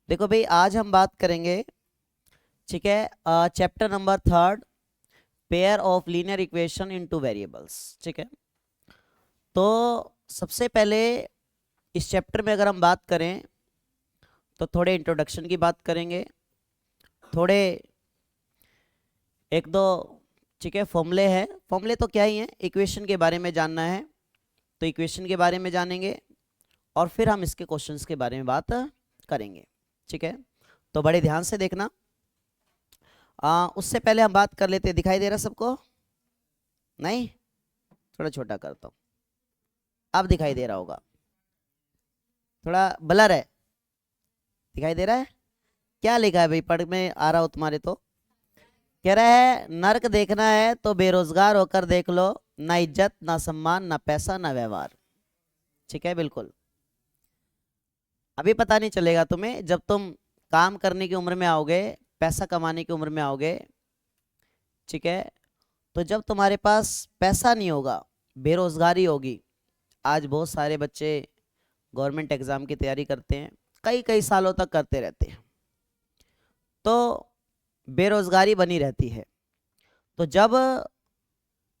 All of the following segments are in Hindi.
देखो भाई, आज हम बात करेंगे, ठीक है, chapter number 3, pair of linear equation into variables. ठीक है, तो सबसे पहले इस चैप्टर में अगर हम बात करें तो थोड़े इंट्रोडक्शन की बात करेंगे, थोड़े एक दो, ठीक है, फॉर्मूले हैं। फॉर्मूले तो क्या ही हैं, इक्वेशन के बारे में जानना है तो इक्वेशन के बारे में जानेंगे और फिर हम इसके क्वेश्चंस के बारे में बात करेंगे। ठीक है, तो बड़े ध्यान से देखना। उससे पहले हम बात कर लेते हैं। दिखाई दे रहा सबको? नहीं, थोड़ा छोटा करता हूँ। अब दिखाई दे रहा होगा, थोड़ा ब्लर है। दिखाई दे रहा है? क्या लिखा है भाई? पढ़ में आ रहा हो तुम्हारे तो। कह रहा है नर्क देखना है तो बेरोजगार होकर देख लो, ना इज्जत ना सम्मान ना पैसा ना व्यवहार। ठीक है, बिल्कुल। अभी पता नहीं चलेगा तुम्हें, जब तुम काम करने की उम्र में आओगे, पैसा कमाने की उम्र में आओगे, ठीक है, तो जब तुम्हारे पास पैसा नहीं होगा, बेरोजगारी होगी। आज बहुत सारे बच्चे गवर्नमेंट एग्जाम की तैयारी करते हैं, कई कई सालों तक करते रहते हैं, तो बेरोजगारी बनी रहती है। तो जब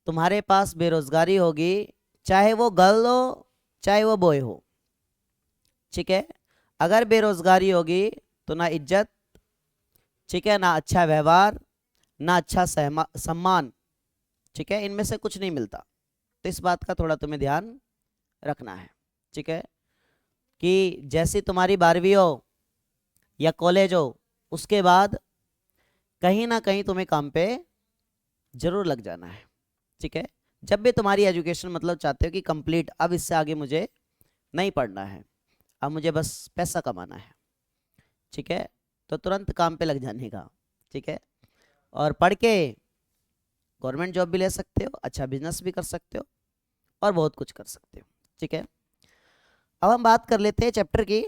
तुम्हारे पास बेरोजगारी होगी, चाहे वो गर्ल हो चाहे वो बॉय हो, ठीक है, अगर बेरोजगारी होगी तो ना इज्जत, ठीक है, ना अच्छा व्यवहार, ना अच्छा सम्मान, ठीक है, इनमें से कुछ नहीं मिलता। तो इस बात का थोड़ा तुम्हें ध्यान रखना है। ठीक है, कि जैसी तुम्हारी 12वीं हो या कॉलेज हो, उसके बाद कहीं ना कहीं तुम्हें काम पे जरूर लग जाना है। ठीक है, जब भी तुम्हारी एजुकेशन मतलब चाहते हो कि कंप्लीट, अब इससे आगे मुझे नहीं पढ़ना है, अब मुझे बस पैसा कमाना है, ठीक है, तो तुरंत काम पे लग जाने का। ठीक है, और पढ़ के गवर्नमेंट जॉब भी ले सकते हो, अच्छा बिजनेस भी कर सकते हो और बहुत कुछ कर सकते हो। ठीक है, अब हम बात कर लेते हैं चैप्टर की।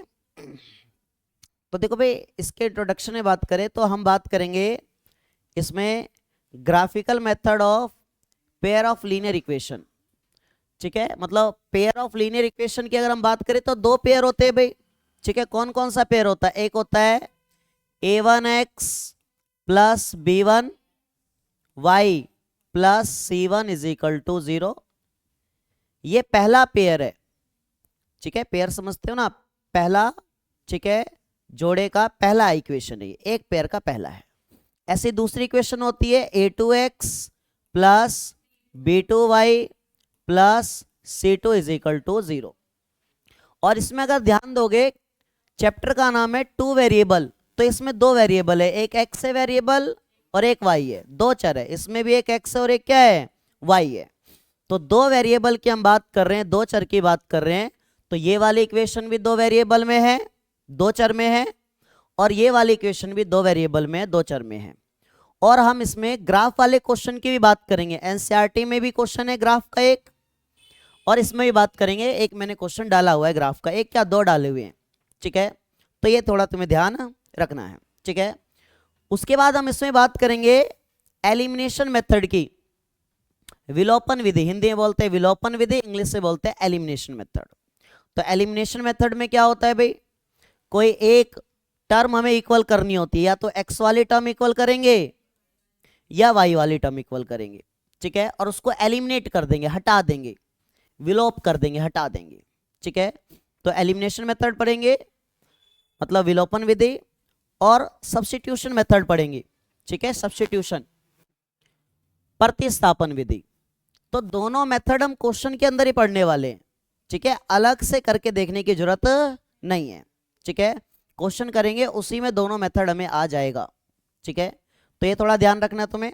तो देखो भाई, इसके इंट्रोडक्शन में बात करें तो हम बात करेंगे इसमें graphical method of pair of linear equation. ठीक है, मतलब पेयर ऑफ लीनियर इक्वेशन की अगर हम बात करें तो दो पेयर होते हैं भाई। ठीक है, कौन कौन सा पेयर होता है? एक होता है a1x plus b1y plus c1 is equal to 0। ये पहला पेयर है। ठीक है, पेयर समझते हो ना आप? पहला, ठीक है, जोड़े का पहला इक्वेशन है, एक पेयर का पहला है। ऐसी दूसरी इक्वेशन होती है a2x plus b2y plus c2 is equal to 0। और इसमें अगर ध्यान दोगे, चैप्टर का नाम है टू वेरिएबल, तो इसमें दो वेरिएबल है, एक x है वेरिएबल और एक y है, दो चर है। इसमें भी एक x है और एक क्या है? y है। तो दो वेरिएबल की हम बात कर रहे हैं, दो चर की बात कर रहे हैं। तो ये वाली इक्वेशन भी दो वेरिएबल में है, दो चर में है, और ये वाली इक्वेशन भी दो वेरिएबल में है, दो चर में है। और हम इसमें ग्राफ वाले क्वेश्चन की भी बात करेंगे। एनसीईआरटी में भी क्वेश्चन है ग्राफ का एक, और इसमें भी बात करेंगे। एक मैंने क्वेश्चन डाला हुआ है ग्राफ का, एक क्या दो डाले हुए हैं। ठीक है, तो ये थोड़ा तुम्हें ध्यान रखना है। ठीक है, उसके बाद हम इसमें बात करेंगे एलिमिनेशन मेथड की। विलोपन विधि, हिंदी में बोलते हैं विलोपन विधि, इंग्लिश से बोलते हैं एलिमिनेशन मेथड। तो एलिमिनेशन मेथड में क्या होता है भाई? कोई एक टर्म हमें इक्वल करनी होती है, या तो एक्स वाली टर्म इक्वल करेंगे या वाई वाली टर्म इक्वल करेंगे। ठीक है, और उसको एलिमिनेट कर देंगे, हटा देंगे, विलोप कर देंगे, हटा देंगे। ठीक है, तो एलिमिनेशन मेथड पढ़ेंगे, मतलब विलोपन विधि, और सब्स्टिट्यूशन मेथड पढ़ेंगे। ठीक है, सब्स्टिट्यूशन, प्रतिस्थापन विधि। तो दोनों मेथड हम क्वेश्चन के अंदर ही पढ़ने वाले हैं। ठीक है, अलग से करके देखने की जरूरत नहीं है। ठीक है, क्वेश्चन करेंगे उसी में दोनों मेथड हमें आ जाएगा। ठीक है, तो ये थोड़ा ध्यान रखना तुम्हें।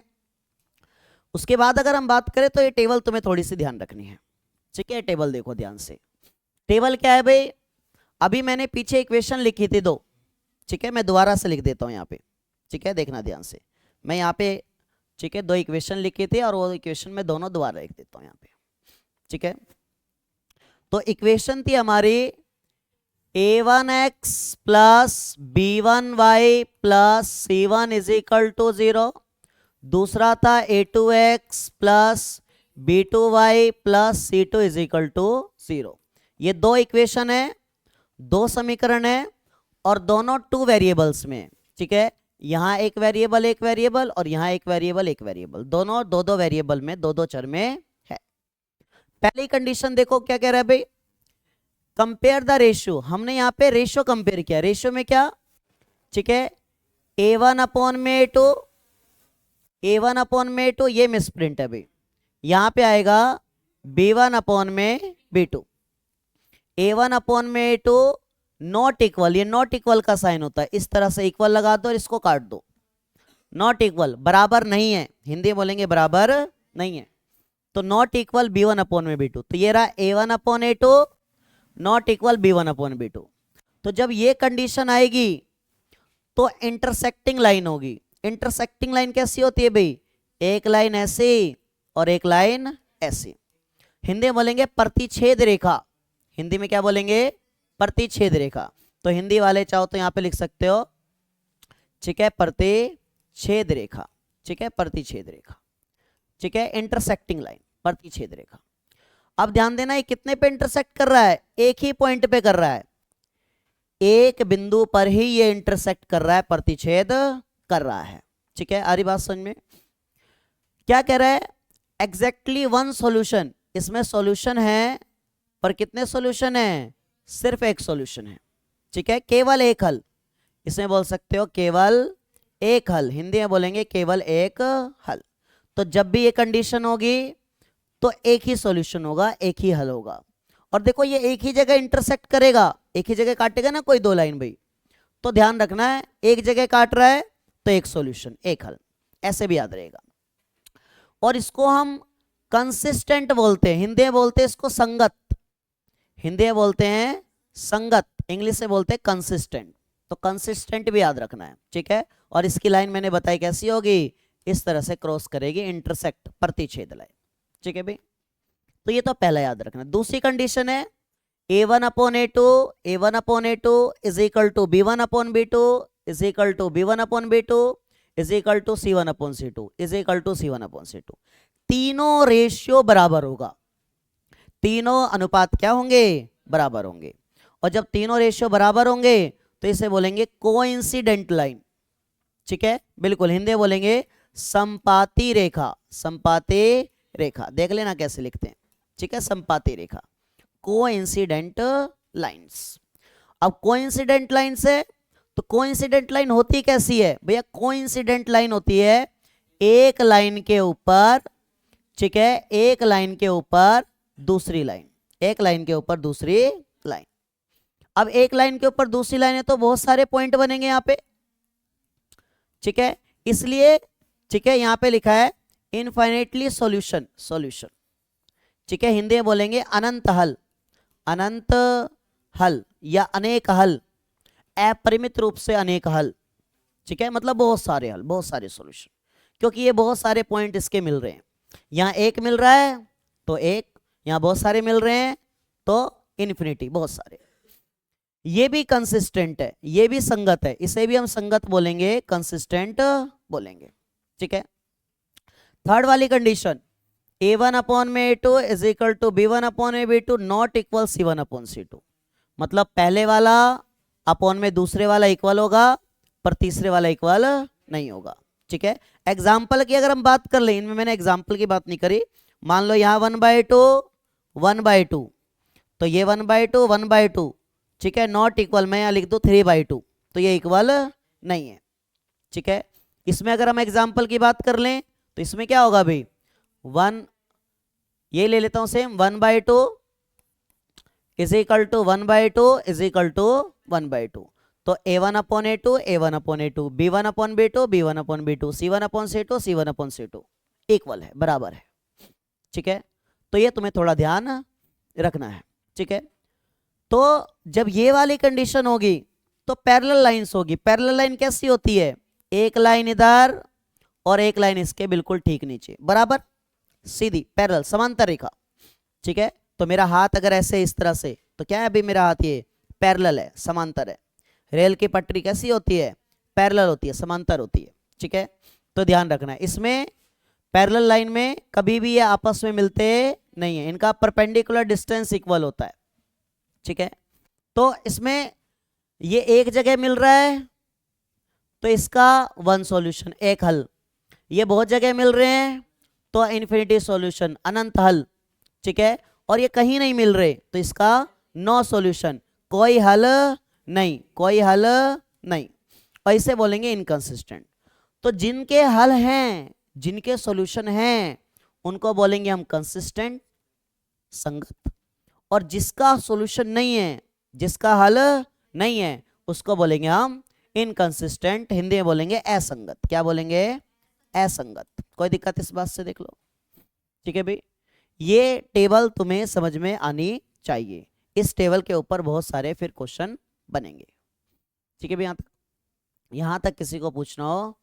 उसके बाद अगर हम बात करें तो ये टेबल तुम्हें थोड़ी सी ध्यान रखनी है। ठीक है, टेबल देखो ध्यान से। टेबल क्या है भाई? अभी मैंने पीछे इक्वेशन लिखी थी दो, ठीक है, मैं दोबारा से लिख देता हूं यहाँ पे। ठीक है, देखना ध्यान से। मैं यहाँ पे, ठीक है, दो इक्वेशन लिखी थी और वो इक्वेशन में दोनों दोबारा लिख देता हूं यहाँ पे। ठीक है, तो इक्वेशन थी हमारी a1x plus b1y plus c1 is equal to 0। दूसरा था a2x plus b2y plus c2 is equal to 0। ये दो इक्वेशन है, दो समीकरण है, और दोनों टू वेरिएबल्स में, ठीक है, यहाँ एक वेरिएबल और यहाँ एक वेरिएबल, दोनों दो दो वेरिएबल में, दो दो चर में है। पहली कंडीशन देखो क्या कह रहा है भाई, कंपेयर द रेशियो। हमने यहाँ पे रेशियो कंपेयर किया, रेशियो में क्या, ठीक है, A1 अपॉन में A2, A1 अपॉन में A2, ये मिसप्रिंट है भाई, यहाँ पे आएगा B1 अपॉन में B2, A1 अपॉन में A2 नॉट इक्वल, ये नॉट इक्वल का साइन होता है, इस तरह से इक्वल लगा दो और इसको काट दो, नॉट इक्वल बराबर नहीं है, हिंदी में बोलेंगे बराबर नहीं है, तो नॉट इक्वल B1 अपॉन में B2, तो ये रहा A1 upon A2 not equal B1 upon B2। तो जब ये कंडीशन आएगी तो इंटरसेक्टिंग लाइन होगी। इंटरसेक्टिंग लाइन कैसी होती है भाई, एक लाइन ऐसी और एक लाइन ऐसी, हिंदी में बोलेंगे प्रतिच्छेद रेखा, हिंदी में क्या बोलेंगे, प्रतिच्छेद रेखा। तो हिंदी वाले चाहो तो यहां पे लिख सकते हो, ठीक है, प्रतिच्छेद रेखा, ठीक है, प्रतिच्छेद रेखा, ठीक है, इंटरसेक्टिंग लाइन, प्रतिच्छेद रेखा। अब ध्यान देना ये कितने पे इंटरसेक्ट कर रहा है, एक ही पॉइंट पे कर रहा है, एक बिंदु पर ही ये इंटरसेक्ट कर रहा है, प्रतिच्छेद कर रहा है, ठीक है। आ रही बात समझ में, क्या कह रहा है, एग्जैक्टली वन सॉल्यूशन, इसमें सॉल्यूशन है पर कितने सॉल्यूशन है, सिर्फ एक सॉल्यूशन है, ठीक है, केवल एक हल, इसमें बोल सकते हो केवल एक हल, हिंदी में बोलेंगे केवल एक हल। तो जब भी ये कंडीशन होगी तो एक ही सॉल्यूशन होगा, एक ही हल होगा। और देखो ये एक ही जगह इंटरसेक्ट करेगा, एक ही जगह काटेगा ना कोई दो लाइन भाई, तो ध्यान रखना है एक जगह काट रहा है तो एक सॉल्यूशन, एक हल, ऐसे भी याद रहेगा। और इसको हम कंसिस्टेंट बोलते हैं, हिंदी में बोलते हैं इसको संगत, हिंदी में बोलते हैं संगत, इंग्लिश में बोलते हैं कंसिस्टेंट, तो कंसिस्टेंट भी याद रखना है, ठीक है। और इसकी लाइन मैंने बताई कैसी होगी, इस तरह से क्रॉस करेगी, इंटरसेक्ट, प्रतिच्छेद लाइन, ठीक है भाई। तो ये तो पहला याद रखना। दूसरी कंडीशन है A1 upon A2, A1 upon A2 is equal to B1 upon B2 is equal to B1 upon B2 is equal to C1 upon C2 is equal to C1 upon C2। तीनों रेशियो बराबर होगा, तीनों अनुपात क्या होंगे, बराबर होंगे। और जब तीनों रेशियो बराबर होंगे तो इसे बोलेंगे कोइंसिडेंट लाइन, ठीक है, बिल्कुल, हिंदी में बोलेंगे संपाती रेखा, संपाती रेखा, देख लेना कैसे लिखते हैं, ठीक है, संपाती रेखा, कोइंसिडेंट लाइंस। अब कोइंसिडेंट लाइन से, तो कोइंसिडेंट लाइन होती कैसी है भैया, कोइंसिडेंट लाइन होती है एक लाइन के ऊपर, ठीक है, एक लाइन के ऊपर दूसरी लाइन, एक लाइन के ऊपर दूसरी लाइन। अब एक लाइन के ऊपर दूसरी लाइन है तो बहुत सारे पॉइंट बनेंगे यहाँ पे, ठीक है, इसलिए, ठीक है, यहाँ पे लिखा है इनफाइनेटली सॉल्यूशन, सॉल्यूशन, ठीक है, हिंदी में बोलेंगे अनंत हल, अनंत हल या अनेक हल, अपरिमित रूप से अनेक हल, ठीक है, मतलब बहुत सारे हल, बहुत सारे सॉल्यूशन, क्योंकि ये बहुत सारे पॉइंट इसके मिल रहे हैं, यहाँ एक मिल रहा है तो एक, यहाँ बहुत सारे मिल रहे हैं तो इन्फिनिटी, बहुत सारे। ये भी कंसिस्टेंट है, ये भी संगत है, इसे भी हम संगत बोलेंगे, कंसिस्टेंट बोलेंगे, ठीक है। थर्ड वाली कंडीशन A1 अपॉन में A2 is equal to B1 upon में B2 not equal C1 upon C2, मतलब पहले वाला अपॉन में दूसरे वाला इक्वल होगा पर तीसरे वाला इक्वल नहीं होगा, ठीक है। एग्जाम्पल की अगर हम बात कर लें, इनमें मैंने एग्जाम्पल की बात नहीं करी, मान लो यहाँ 1/2 1/2, तो ये 1/2 1/2, ठीक है, नॉट इक्वल, मैं यहाँ लिख दूँ 3/2, तो ये इक्वल नहीं है, ठीक है। इसमें अगर हम एग्जाम्पल की बात कर लें तो इसमें क्या होगा भाई, 1, ये ले लेता हूं same, 1/2 is equal to 1/2 is equal to 1/2, तो A1 upon A2 A1 upon A2, B1 upon B2 B1 upon B2, C1 upon C2 C1 upon C2 equal है, बराबर है, ठीक है। तो ये तुम्हें थोड़ा ध्यान रखना है, ठीक है। तो जब ये वाली कंडीशन होगी तो पैरेलल लाइंस होगी। पैरेलल लाइन कैसी होती है, एक लाइन इधर और एक लाइन इसके बिल्कुल ठीक नीचे, बराबर सीधी पैरेलल समांतर रेखा, ठीक है। तो मेरा हाथ अगर ऐसे इस तरह से, तो क्या है अभी मेरा हाथ ये पैरेलल है, समांतर है। रेल की पटरी कैसी होती है, पैरेलल होती है, समांतर होती है, ठीक है। तो ध्यान रखना है, इसमें पैरेलल लाइन में कभी भी ये आपस में मिलते नहीं है, इनका परपेंडिकुलर डिस्टेंस इक्वल होता है, ठीक है। तो इसमें ये एक जगह मिल रहा है तो इसका वन सॉल्यूशन, एक हल। ये बहुत जगह मिल रहे हैं तो इन्फिनिटी सॉल्यूशन, अनंत हल। ठीक है, और ये कहीं नहीं मिल रहे तो इसका नो सॉल्यूशन, कोई हल नहीं, कोई हल नहीं। और इसे बोलेंगे इनकंसिस्टेंट। तो जिनके हल हैं, जिनके सॉल्यूशन हैं, उनको बोलेंगे हम कंसिस्टेंट, संगत। और जिसका सॉल्यूशन नहीं है, जिसका हल नहीं है, उसको बोलेंगे हम इनकंसिस्टेंट, हिंदी में बोलेंगे असंगत। क्या बोलेंगे? असंगत। कोई दिक्कत इस बात से? देख लो। ठीक है भाई, ये टेबल तुम्हें समझ में आनी चाहिए। इस टेबल के ऊपर बहुत सारे फिर क्वेश्चन बनेंगे। ठीक है भाई, यहां तक किसी को पूछना हो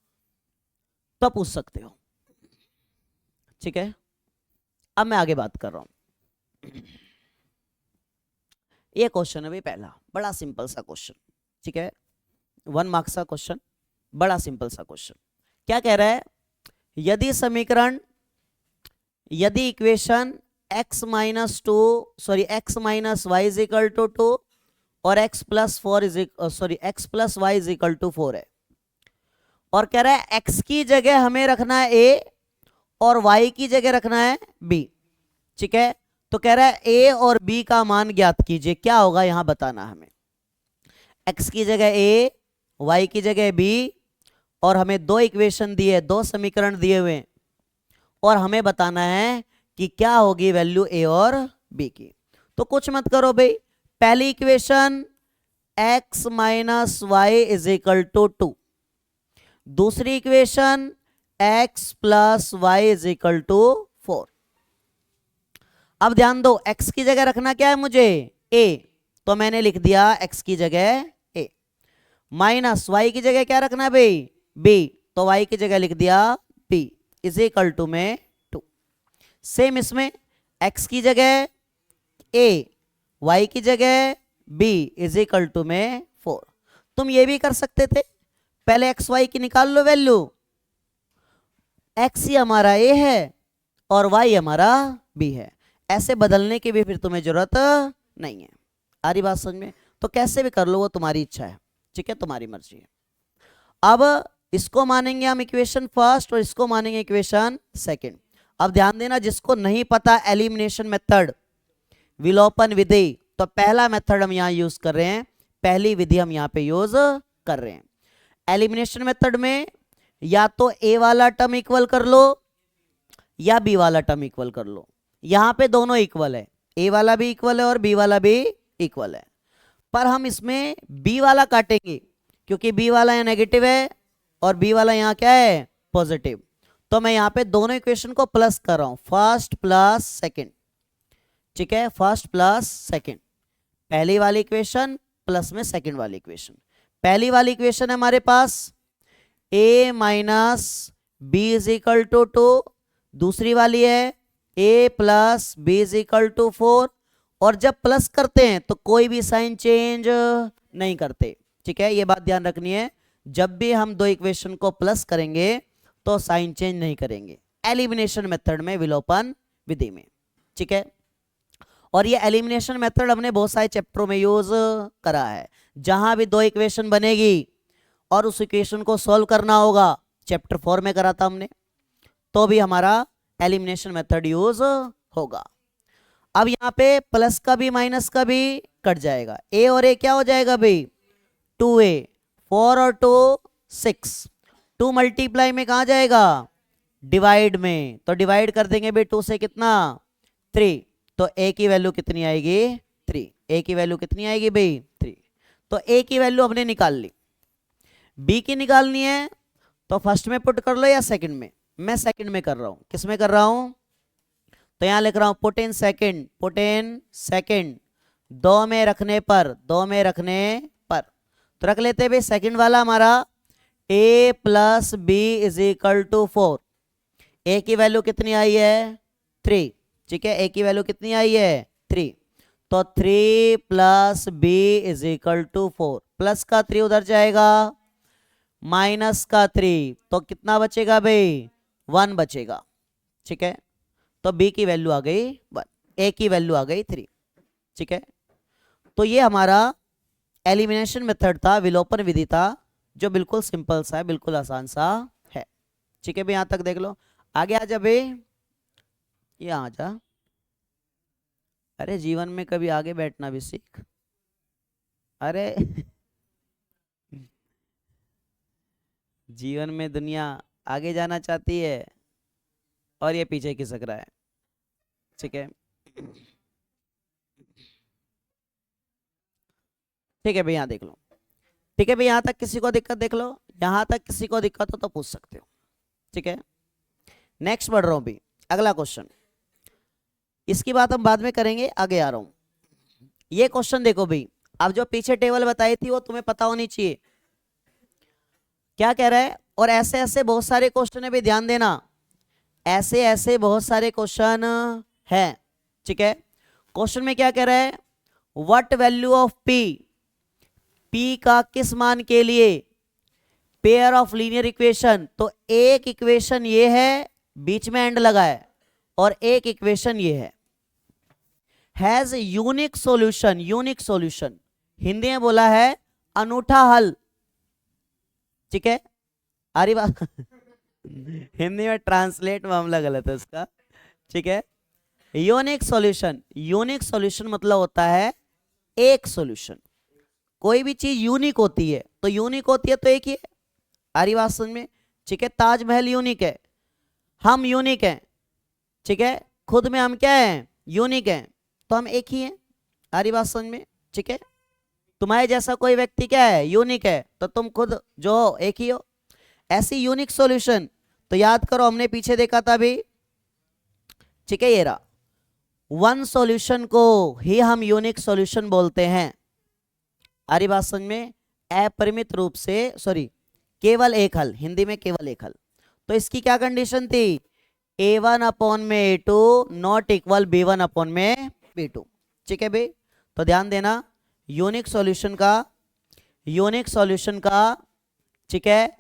तो पूछ सकते हो। ठीक है, अब मैं आगे बात कर रहा हूं। ये क्वेश्चन है भाई पहला, बड़ा सिंपल सा क्वेश्चन। ठीक है, 1 मार्क्स का क्वेश्चन, बड़ा सिंपल सा क्वेश्चन। क्या कह रहा है? यदि समीकरण, यदि equation x minus y is equal to 2 और x plus Y is equal to 4 है, और कह रहा है x की जगह हमें रखना है a और y की जगह रखना है b। ठीक है, तो कह रहा है a और b का मान ज्ञात कीजिए। क्या होगा यहां बताना हमें। x की जगह a, y की जगह b, और हमें दो इक्वेशन दिए, दो समीकरण दिए हुए, और हमें बताना है कि क्या होगी वैल्यू a और b की। तो कुछ मत करो भाई, पहली equation x minus y is equal to 2, दूसरी equation x plus Y is equal to 4। अब ध्यान दो, x की जगह रखना क्या है मुझे? a, तो मैंने लिख दिया x की जगह a। माइनस y की जगह क्या रखना है भाई? b, तो y की जगह लिख दिया b इज इक्वल टू में 2। सेम इसमें x की जगह a, y की जगह b इज इक्वल टू में 4। तुम ये भी कर सकते थे, पहले एक्स वाई की निकाल लो वैल्यू, x ही हमारा a है और y हमारा b है। ऐसे बदलने की भी फिर तुम्हें जरूरत नहीं है। आ रही बात समझ में? तो कैसे भी कर लो, वो तुम्हारी इच्छा है। ठीक है, तुम्हारी मर्जी है। अब इसको मानेंगे हम इक्वेशन फर्स्ट और इसको मानेंगे इक्वेशन सेकंड। अब ध्यान देना, जिसको नहीं पता एलिमिनेशन मेथड, विलोपन विधि, तो पहला मेथड हम यहां यूज कर रहे हैं, पहली विधि हम यहां पे यूज कर रहे हैं। एलिमिनेशन मेथड में या तो a वाला टर्म इक्वल कर लो या b वाला टर्म इक्वल कर लो। यहां पे दोनों इक्वल है, a वाला भी इक्वल है और b वाला भी इक्वल है। पर हम इसमें b वाला काटेंगे क्योंकि b वाला यहाँ नेगेटिव है और b वाला यहाँ क्या है? पॉजिटिव। तो मैं यहाँ पे दोनों इक्वेशन को प्लस कर रहा हूं, फर्स्ट प्लस सेकंड। ठीक है, फर्स्ट प्लस सेकंड, पहली वाली इक्वेशन प्लस में सेकंड वाली इक्वेशन। पहली वाली इक्वेशन है हमारे पास a minus b is equal to 2, दूसरी वाली है a plus b is equal to 4। और जब प्लस करते हैं तो कोई भी साइन चेंज नहीं करते। ठीक है, ये बात ध्यान रखनी है, जब भी हम दो इक्वेशन को प्लस करेंगे तो साइन चेंज नहीं करेंगे, एलिमिनेशन मेथड में, विलोपन विधि में। ठीक है, और ये एलिमिनेशन मेथड हमने बहुत सारे चैप्टरों में यूज करा है। जहां भी दो इक्वेशन बनेगी और उस इक्वेशन को सॉल्व करना होगा, चैप्टर 4 में करा था हमने, तो भी हमारा एलिमिनेशन मेथड यूज होगा। अब यहाँ पे प्लस का भी माइनस का भी कट जाएगा, a और a क्या हो जाएगा भाई? 2a, 4 और 2 6, 2 मल्टीप्लाई में कहाँ जाएगा? डिवाइड में, तो डिवाइड कर देंगे भाई 2 से कितना? 3, तो a की वैल्यू कितनी आएगी? 3। a की वैल्यू कितनी आएगी भाई? 3। तो a की वैल्यू हमने निकाल ली, b की निकालनी है तो फर्स्ट में पुट कर लो या सेकंड में? मैं सेकंड में कर रहा हूं। किस में कर रहा हूं? तो यहां लिख रहा हूं put in second, put in second, दो में रखने पर, दो में रखने पर। तो रख लेते भाई सेकंड वाला हमारा a plus b is equal to 4। a की वैल्यू कितनी आई है? 3। ठीक है, a की वैल्यू कितनी आई है? 3। तो 3 plus b is equal to 4, plus का 3 उधर जाएगा, माइनस का 3, तो कितना बचेगा भाई? 1 बचेगा। ठीक है, तो b की वैल्यू आ गई 1, a की वैल्यू आ गई 3। ठीक है, तो ये हमारा एलिमिनेशन मेथड था, विलोपन विधि था, जो बिल्कुल सिंपल सा है, बिल्कुल आसान सा है। ठीक है भाई, यहां तक देख लो। आगे आ जा भाई, यहाँ आ जा। अरे जीवन में कभी आगे बैठना भी सीख। अरे जीवन में दुनिया आगे जाना चाहती है और ये पीछे खिसक रहा है। ठीक है, ठीक है भाई, यहाँ देख लो। ठीक है भाई, यहाँ तक किसी को दिक्कत, देख लो, यहाँ तक किसी को दिक्कत हो तो पूछ सकते हो। ठीक है, नेक्स्ट बढ़ रहा हूं भाई, अगला क्वेश्चन। इसकी बात हम बाद में करेंगे, आगे आ रहा हूं। ये क्वेश्चन देखो भाई, अब जो पीछे टेबल बताई थी वो तुम्हें पता होनी चाहिए। क्या कह रहा है, और ऐसे ऐसे बहुत सारे क्वेश्चन है भाई, ध्यान देना, ऐसे ऐसे बहुत सारे क्वेश्चन है। ठीक है, क्वेश्चन में क्या कह रहा है, what value of P, P का किस मान के लिए पेयर ऑफ लीनियर इक्वेशन। तो एक इक्वेशन ये है, बीच में एंड लगा है, और एक इक्वेशन ये है, has unique solution. Unique solution Hindi में बोला है अनूठा हल। ठीक है, अरे बात हिंदी में ट्रांसलेट मामला गलत है उसका। ठीक है, यूनिक सॉल्यूशन, यूनिक सॉल्यूशन मतलब होता है एक सॉल्यूशन। कोई भी चीज यूनिक होती है, तो यूनिक होती है तो एक ही है। आरी बात समझ में। ठीक है, ताजमहल यूनिक है, हम यूनिक हैं। ठीक है, खुद में हम क्या हैं, यूनिक हैं, तो हम एक ही हैं। आरी बात समझ में। ठीक है, तुम्हारे जैसा कोई व्यक्ति क्या है, यूनिक है, तो तुम खुद जो हो एक ही हो। ऐसी यूनिक सॉल्यूशन, तो याद करो हमने पीछे देखा था भी। ठीक है, ये रहा, वन सॉल्यूशन को ही हम यूनिक सॉल्यूशन बोलते हैं। आरी बात समझ में। अपरिमित रूप से, सॉरी, केवल एक हल, हिंदी में केवल एक हल। तो इसकी क्या कंडीशन थी, a1 अपॉन में a2 not equal b1 upon में b2। ठीक है भाई, तो ध्यान देना, यूनिक सॉल्यूशन का, यूनिक सॉल्यूशन का, ठीक है,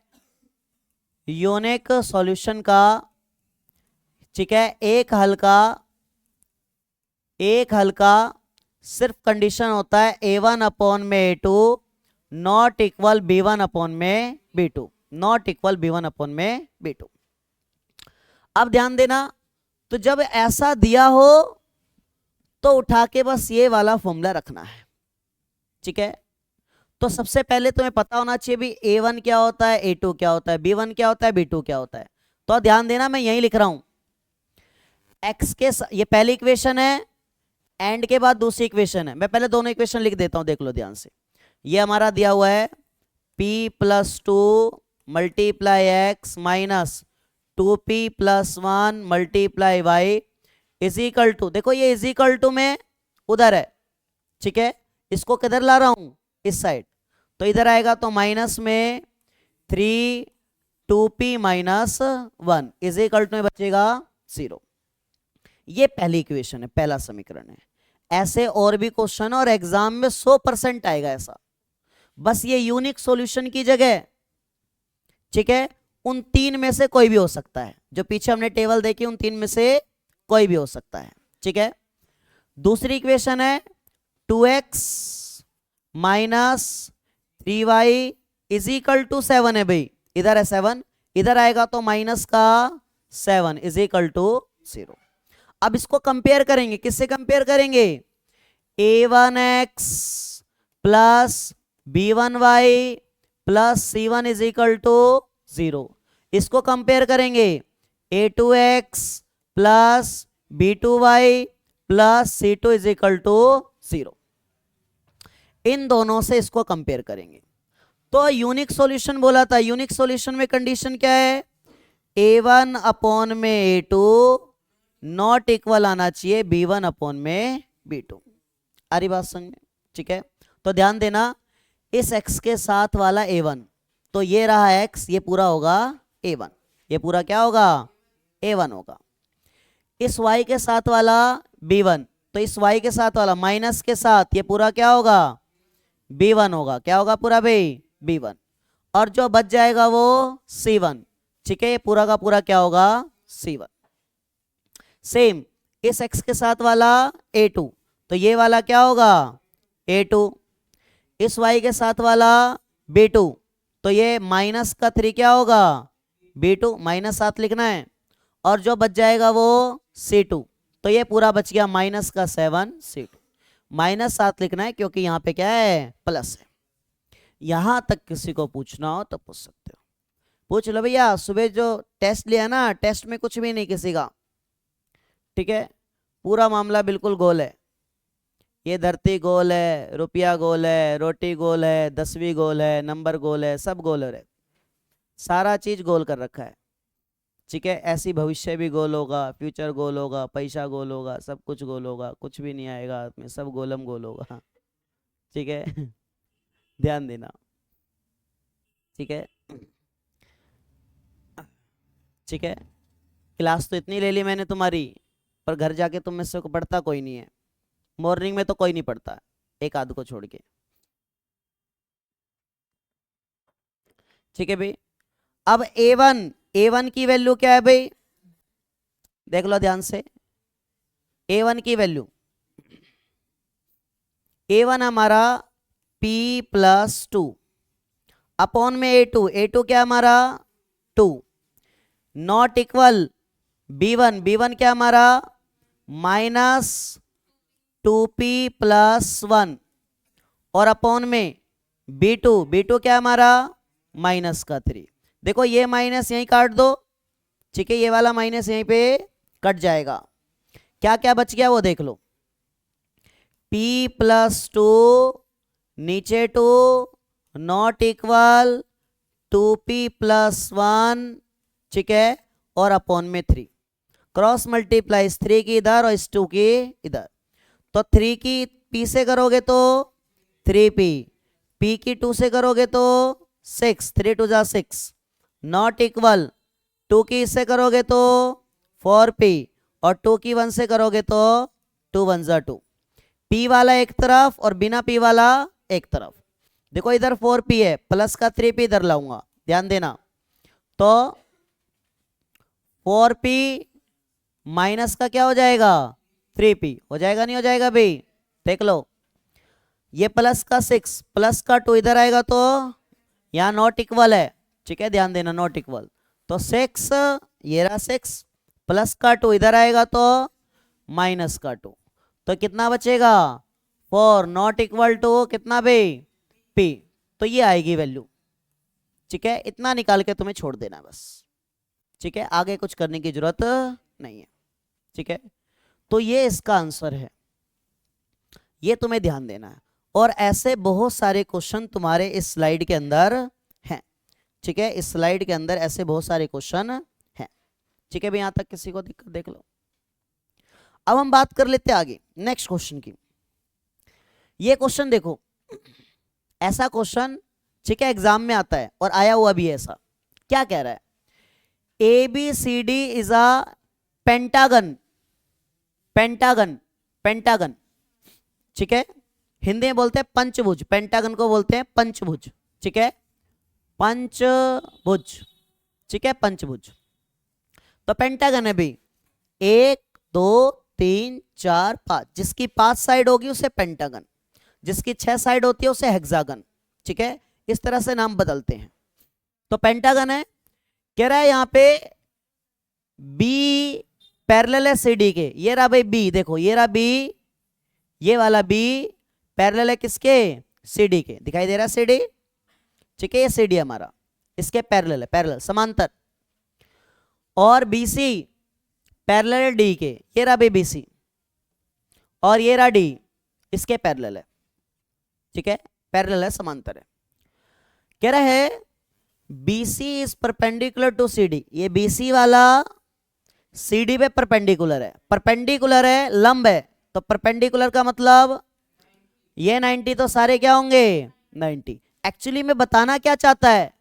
यूनिक सॉल्यूशन का, ठीक है, एक हल का, एक हल का सिर्फ कंडीशन होता है a1 अपॉन में a2 not equal b1 upon में b2, not equal b1 upon में b2। अब ध्यान देना, तो जब ऐसा दिया हो तो उठा के बस ये वाला फॉर्मूला रखना है। ठीक है, तो सबसे पहले तुम्हें पता होना चाहिए भी a1 क्या होता है, a2 क्या होता है, b1 क्या होता है, b2 क्या होता है। तो ध्यान देना, मैं यही लिख रहा हूं, x के ये पहली इक्वेशन है, एंड के बाद दूसरी इक्वेशन है। मैं पहले दोनों इक्वेशन लिख देता हूं, देख लो ध्यान से। ये हमारा दिया हुआ है p plus 2 multiply x minus 2p plus 1 multiply y is equal to, देखो ये इज इक्वल टू में उधर है। ठीक है, इसको किधर ला रहा हूं, इस साइड, तो इधर आएगा तो माइनस में 3 2p minus 1 is equal to में बचेगा 0। ये पहली इक्वेशन है, पहला समीकरण है। ऐसे और भी क्वेश्चन और एग्जाम में 100% आएगा ऐसा, बस ये यूनिक सॉल्यूशन की जगह, ठीक है, उन तीन में से कोई भी हो सकता है। जो पीछे हमने टेबल देखी उन तीन में से कोई भी हो सकता है। ठीक है, दूसरी इक्वेशन है 2x minus 3y is equal to 7 है भाई, इधर है 7, इधर आएगा तो माइनस का 7 इज इक्वल टू 0। अब इसको कंपेयर करेंगे, किससे कंपेयर करेंगे, a1x plus b1y plus c1 is equal to 0। इसको कंपेयर करेंगे a2x plus b2y plus c2 is equal to 0। इन दोनों से इसको कंपेयर करेंगे। तो यूनिक सॉल्यूशन बोला था, यूनिक सॉल्यूशन में कंडीशन क्या है, a1 अपॉन में a2 नॉट इक्वल आना चाहिए b1 अपॉन में b2। आ रही बात समझ में। ठीक है, तो ध्यान देना, इस x के साथ वाला a1, तो ये रहा x, ये पूरा होगा a1, ये पूरा क्या होगा, a1 होगा। इस y के साथ वाला b1, तो इस y के साथ वाला माइनस के साथ ये पूरा क्या होगा, b1 होगा। क्या होगा पूरा भाई, b1, और जो बच जाएगा वो c1। ठीक है, ये पूरा का पूरा क्या होगा, c1। सेम इस x के साथ वाला a2, तो ये वाला क्या होगा, a2। इस y के साथ वाला b2, तो ये माइनस का 3 क्या होगा b2, -7 लिखना है, और जो बच जाएगा वो c2, तो ये पूरा बच गया माइनस का 7 c2, -7 लिखना है क्योंकि यहाँ पे क्या है प्लस है। यहां तक किसी को पूछना हो तो पूछ सकते हो, पूछ लो भैया। सुबह जो टेस्ट लिया ना, टेस्ट में कुछ भी नहीं किसी का, ठीक है, पूरा मामला बिल्कुल गोल है। ये धरती गोल है, रुपया गोल है, रोटी गोल है, 10वीं गोल है, नंबर गोल है, सब गोल है, सारा चीज गोल कर रखा है, ठीक है। ऐसी भविष्य भी गोल होगा, फ्यूचर गोल होगा, पैसा गोल होगा, सब कुछ गोल होगा, कुछ भी नहीं आएगा हाथ में, सब गोलम गोल होगा, ठीक है। ध्यान देना, ठीक है, ठीक है। क्लास तो इतनी ले ली मैंने तुम्हारी, पर घर जाके तुम में से को पढ़ता कोई नहीं है, मॉर्निंग में तो कोई नहीं पढ़ता, एक आध को छोड़ के, ठीक है भाई। अब A1 की वैल्यू क्या है भाई, देख लो ध्यान से। A1 की वैल्यू, A1 हमारा P+2 अपॉन में A2 क्या हमारा 2, नॉट इक्वल B1 क्या हमारा -2P+1, और अपॉन में B2 क्या हमारा -3। देखो ये माइनस यहीं काट दो, ठीक है, ये वाला माइनस यहीं पे कट जाएगा, क्या क्या बच गया वो देख लो। P+2 नीचे 2 नॉट इक्वल 2P+1, ठीक है, और अपॉन में 3, क्रॉस मल्टीप्लाई 3 की इधर और इस 2 की इधर, तो 3 की P से करोगे तो 3P, P की 2 से करोगे तो 6, 3 2 जा 6, नॉट इक्वल 2 की इससे करोगे तो 4P, और 2 की 1 से करोगे तो 2 1 जा 2, P वाला एक तरफ और बिना P वाला एक तरफ। देखो इधर 4P है, प्लस का 3P इधर लाऊंगा, ध्यान देना, तो 4P माइनस का क्या हो जाएगा 3P, हो जाएगा नहीं हो जाएगा भाई, देख लो। ये प्लस का 6 प्लस का 2 इधर आएगा तो यहाँ नॉट इक्वल है, ठीक है, ध्यान देना, नॉट इक्वल, तो 6 ये रहा 6 प्लस का 2 इधर आएगा तो माइनस का 2, तो कितना बचेगा 4 नॉट इक्वल टू कितना भाई P, तो ये आएगी वैल्यू, ठीक है। इतना निकाल के तुम्हें छोड़ देना बस, ठीक है, आगे कुछ करने की जरूरत नहीं है, ठीक है। तो ये इसका आंसर है, ये तुम्हें ध्यान देना है, और ऐसे बहुत सारे क्वेश्चन तुम्हारे इस स्लाइड के अंदर हैं, ठीक है, इस स्लाइड के अंदर ऐसे बहुत सारे क्वेश्चन हैं, ठीक है भाई, यहां तक किसी को दिक्कत देख लो। अब हम बात कर लेते हैं आगे नेक्स्ट क्वेश्चन की। ये क्वेश्चन देखो, ऐसा क्वेश्चन, ठीक है, एग्जाम में आता है और आया हुआ भी है ऐसा। क्या कह रहा है, ABCD is a pentagon, pentagon, ठीक है, हिंदी में बोलते हैं पंचभुज, पेंटागन को बोलते हैं पंचभुज, ठीक है, पंचभुज, ठीक है, पंचभुज। तो पेंटागन है भाई 1 2 3 4 5, जिसकी 5 साइड होगी उसे पेंटागन, जिसकी 6 साइड होती है उसे हेक्सागन, ठीक है, इस तरह से नाम बदलते हैं। तो पेंटागन है, कह रहा है यहां पे B पैरेलल है CD के, ये रहा भाई B, देखो ये रहा B, ये वाला B पैरेलल है किसके CD के, दिखाई दे रहा है CD, ठीक है, ये CD हमारा इसके पैरेलल है, पैरेलल समांतर, और BC पैरेलल है D के, ये रहा भाई BC, और ये रहा D इसके पैरेलल है, ठीक है, पैरेलल है, समांतर है। कह रहा है BC is perpendicular to CD, ये BC वाला CD पे परपेंडिकुलर है, परपेंडिकुलर है, लंब है, तो परपेंडिकुलर का मतलब ये 90, तो सारे क्या होंगे 90। एक्चुअली में बताना क्या चाहता है,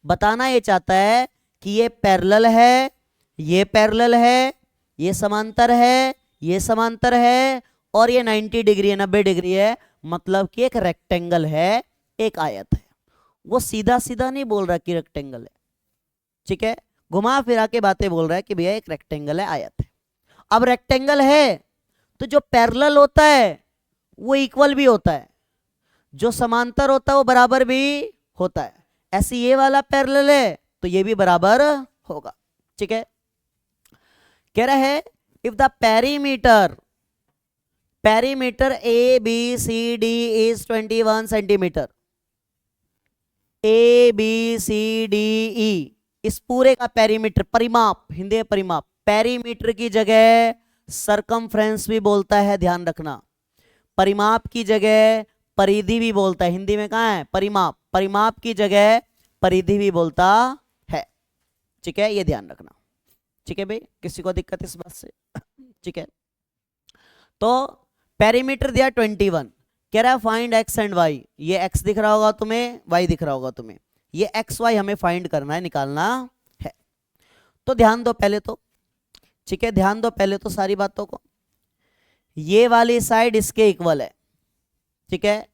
बताना ये चाहता है कि ये पैरेलल है, ये पैरेलल है, ये समांतर है, ये समांतर है, और ये 90 डिग्री है, 90 डिग्री है, मतलब कि एक रेक्टेंगल है, एक आयत है। वो सीधा सीधा नहीं बोल रहा कि रेक्टेंगल है, ठीक है, घुमा फिरा के बातें बोल रहा है कि भैया एक रेक्टेंगल है, आयत है। अब रेक्टेंगल है तो जो पैरेलल होता है वो इक्वल भी होता है, जो समांतर होता है वो बराबर भी होता है। ऐसे ये वाला पैरेलल है तो ये भी बराबर होगा। ठीक है, कह रहा है if the perimeter A B C D is 21 centimetre, A B C D E, इस पूरे का पेरीमीटर, परिमाप, हिंदी में परिमाप, पेरीमीटर की जगह सरकमफ्रेंस भी बोलता है, ध्यान रखना। परिमाप की जगह परिधि भी बोलता है, हिंदी में कहाँ है परिमाप, परिमाप की जगह परिधि भी बोलता है। ठीक है, ये ध्यान रखना। ठीक है भाई, किसी को दिक्कत इस बात से? ठीक है, तो पेरीमीटर दिया 21, कह रहा है फाइंड एक्स एंड वाई। ये एक्स दिख रहा होगा तुम्हें, वाई दिख रहा होगा तुम्हें, ये एक्स वाई हमें फाइंड करना है, निकालना है। तो ध्यान दो पहले तो, ठीक है, ध्यान दो पहले तो सारी बातों को। ये वाली साइड इसके इक्वल है, ठीक है,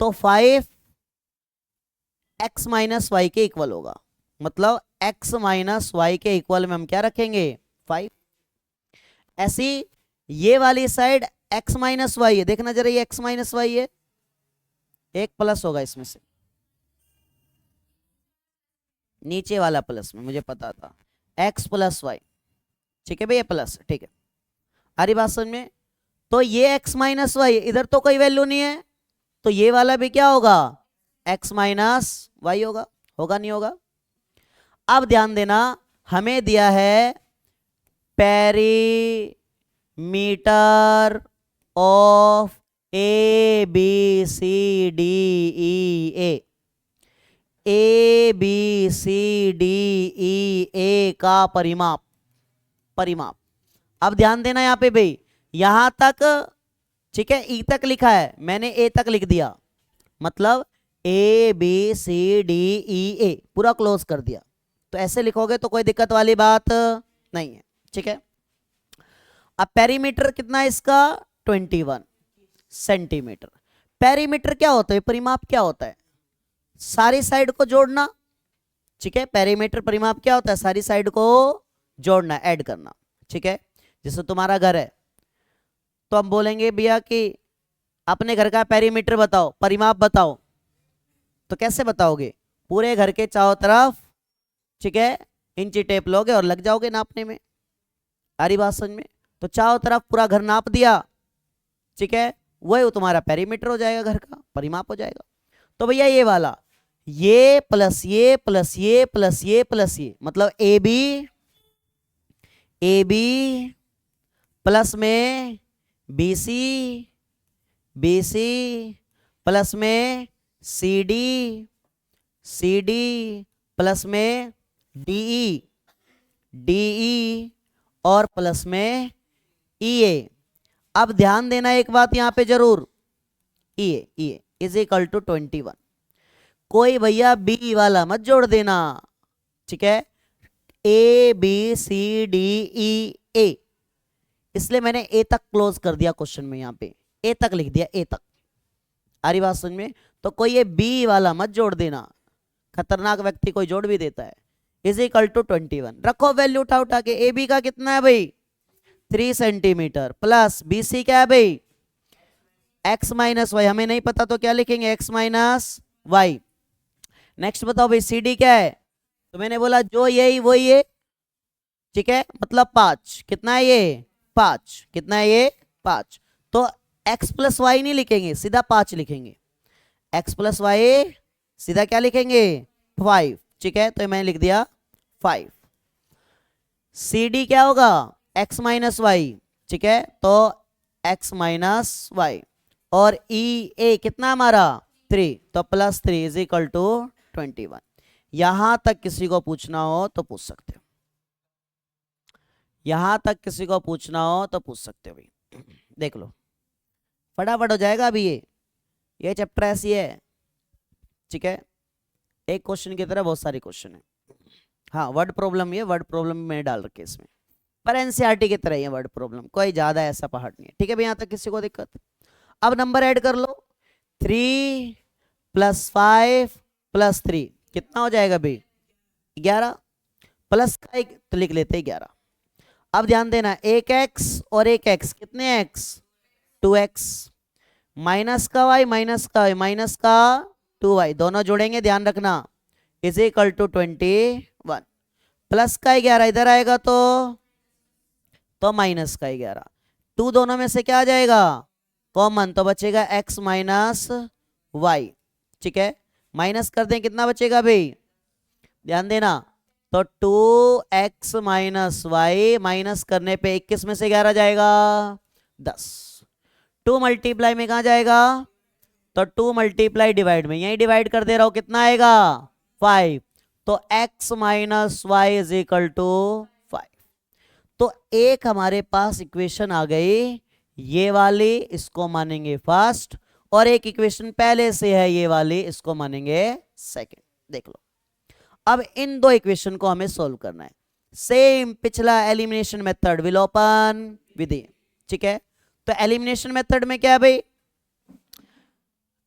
तो 5 एक्स माइनस वाई के इक्वल होगा, मतलब एक्स माइनस वाई के इक्वल में हम क्या रखेंगे 5। ऐसी ये वाली साइड एक्स माइनस वाई है, देखना जरा, ये एक्स माइनस वाई है, एक प्लस होगा इसमें से, नीचे वाला प्लस में मुझे पता था, एक्स प्लस वाई। ठीक है भैया, प्लस, ठीक है, आ रही बात समझ में? तो ये एक्स माइनस वाई, इधर तो कोई वैल्यू नहीं है, तो ये वाला भी क्या होगा एक्स माइनस वाई होगा, होगा नहीं होगा? अब ध्यान देना, हमें दिया है perimeter of A B C D E A B C D E A का परिमाप, परिमाप। अब ध्यान देना यहां पे भाई, यहां तक ठीक है, ई तक लिखा है, मैंने ए तक लिख दिया, मतलब ए बी सी डी ई ए पूरा क्लोज कर दिया। तो ऐसे लिखोगे तो कोई दिक्कत वाली बात नहीं है। ठीक है, अब पेरीमीटर कितना है इसका 21 सेंटीमीटर। पेरीमीटर क्या होता है, परिमाप क्या होता है, सारी साइड को जोड़ना। ठीक है, पेरीमीटर परिमाप क्या होता है, सारी साइड को जोड़ना, ऐड करना। ठीक है, जैसे तुम्हारा घर है तो हम बोलेंगे भैया कि अपने घर का पेरीमीटर बताओ, परिमाप बताओ, तो कैसे बताओगे, पूरे घर के चारों तरफ, ठीक है, इंची टेप लोगे और लग जाओगे नापने में। आ रही बात समझ में? तो चारों तरफ पूरा घर नाप दिया, ठीक है, वही तुम्हारा पेरीमीटर हो जाएगा, घर का परिमाप हो जाएगा। तो भैया ये वाला, ये प्लस ये प्लस ये प्लस ये प्लस ये, मतलब ए बी प्लस में बी सी प्लस में सी डी प्लस में डी ई और प्लस में ई ए। अब ध्यान देना एक बात यहां पे जरूर, ई ए इज इक्वल टू 21। कोई भैया बी वाला मत जोड़ देना, ठीक है, ए बी सी डी ई ए, इसलिए मैंने ए तक क्लोज कर दिया क्वेश्चन में, यहां पे ए तक लिख दिया, ए तक। आ रही बात समझ में? तो कोई ये बी वाला मत जोड़ देना, खतरनाक व्यक्ति कोई जोड़ भी देता है। इज इक्वल टू 21 रखो, वैल्यू उठा के, ए बी का कितना है भाई 3 सेंटीमीटर, प्लस बी सी क्या है भाई एक्स माइनस वाई, हमें नहीं पता तो क्या लिखेंगे एक्स माइनस वाई। नेक्स्ट बताओ भाई सी डी क्या है, तो मैंने बोला जो यही वो ये, ठीक है, मतलब 5, कितना है ये 5, कितना है ये 5, तो x प्लस वाई नहीं लिखेंगे, सीधा 5 लिखेंगे, x प्लस वाई सीधा क्या लिखेंगे 5। ठीक है, तो मैंने लिख दिया 5। सी डी क्या होगा x माइनस वाई, ठीक है, तो x माइनस वाई, और ई ए कितना हमारा 3, तो प्लस 3 इज इक्वल टू 21। यहां तक किसी को पूछना हो तो पूछ सकते हो, यहां तक किसी को पूछना हो तो पूछ सकते हो भाई, देख लो फटाफट हो जाएगा। अभी ये चैप्टर ऐसी है, ठीक है, एक क्वेश्चन की तरह बहुत सारे क्वेश्चन है। हाँ, वर्ड प्रॉब्लम, ये वर्ड प्रॉब्लम मैंने डाल रखे इसमें, पर एनसीईआरटी की तरह ही है वर्ड प्रॉब्लम, कोई ज्यादा ऐसा पहाड़ नहीं है। ठीक है भाई, यहां तक किसी को दिक्कत? अब नंबर ऐड कर लो, 3 + 5 + 3 कितना हो जाएगा भाई 11, प्लस का एक तो लिख लेते हैं 11। अब ध्यान देना, एक x और एक x, कितने x 2x, माइनस का वाई माइनस का वाई माइनस का 2y दोनों जोड़ेंगे, ध्यान रखना, इज इक्वल टू 21। प्लस का 11 इधर आएगा तो माइनस का 11। 2 दोनों में से क्या आ जाएगा? कॉमन, तो बचेगा x माइनस वाई। ठीक है, माइनस कर दें, कितना बचेगा भाई? ध्यान देना, तो 2x माइनस वाई माइनस करने पे 21 में से 11 जाएगा 10। 2 मल्टीप्लाई में कहा जाएगा? तो 2 मल्टीप्लाई डिवाइड में, यही डिवाइड कर दे रहा हूं, कितना आएगा? 5। तो x minus y is equal to 5। तो एक हमारे पास इक्वेशन आ गई ये वाली, इसको मानेंगे फर्स्ट, और एक इक्वेशन पहले से है ये वाली, इसको मानेंगे सेकंड। देख लो, अब इन दो इक्वेशन को हमें सोल्व करना है। सेम पिछला एलिमिनेशन मेथड, विलोपन विधि। ठीक है, तो एलिमिनेशन मेथड में क्या है भाई?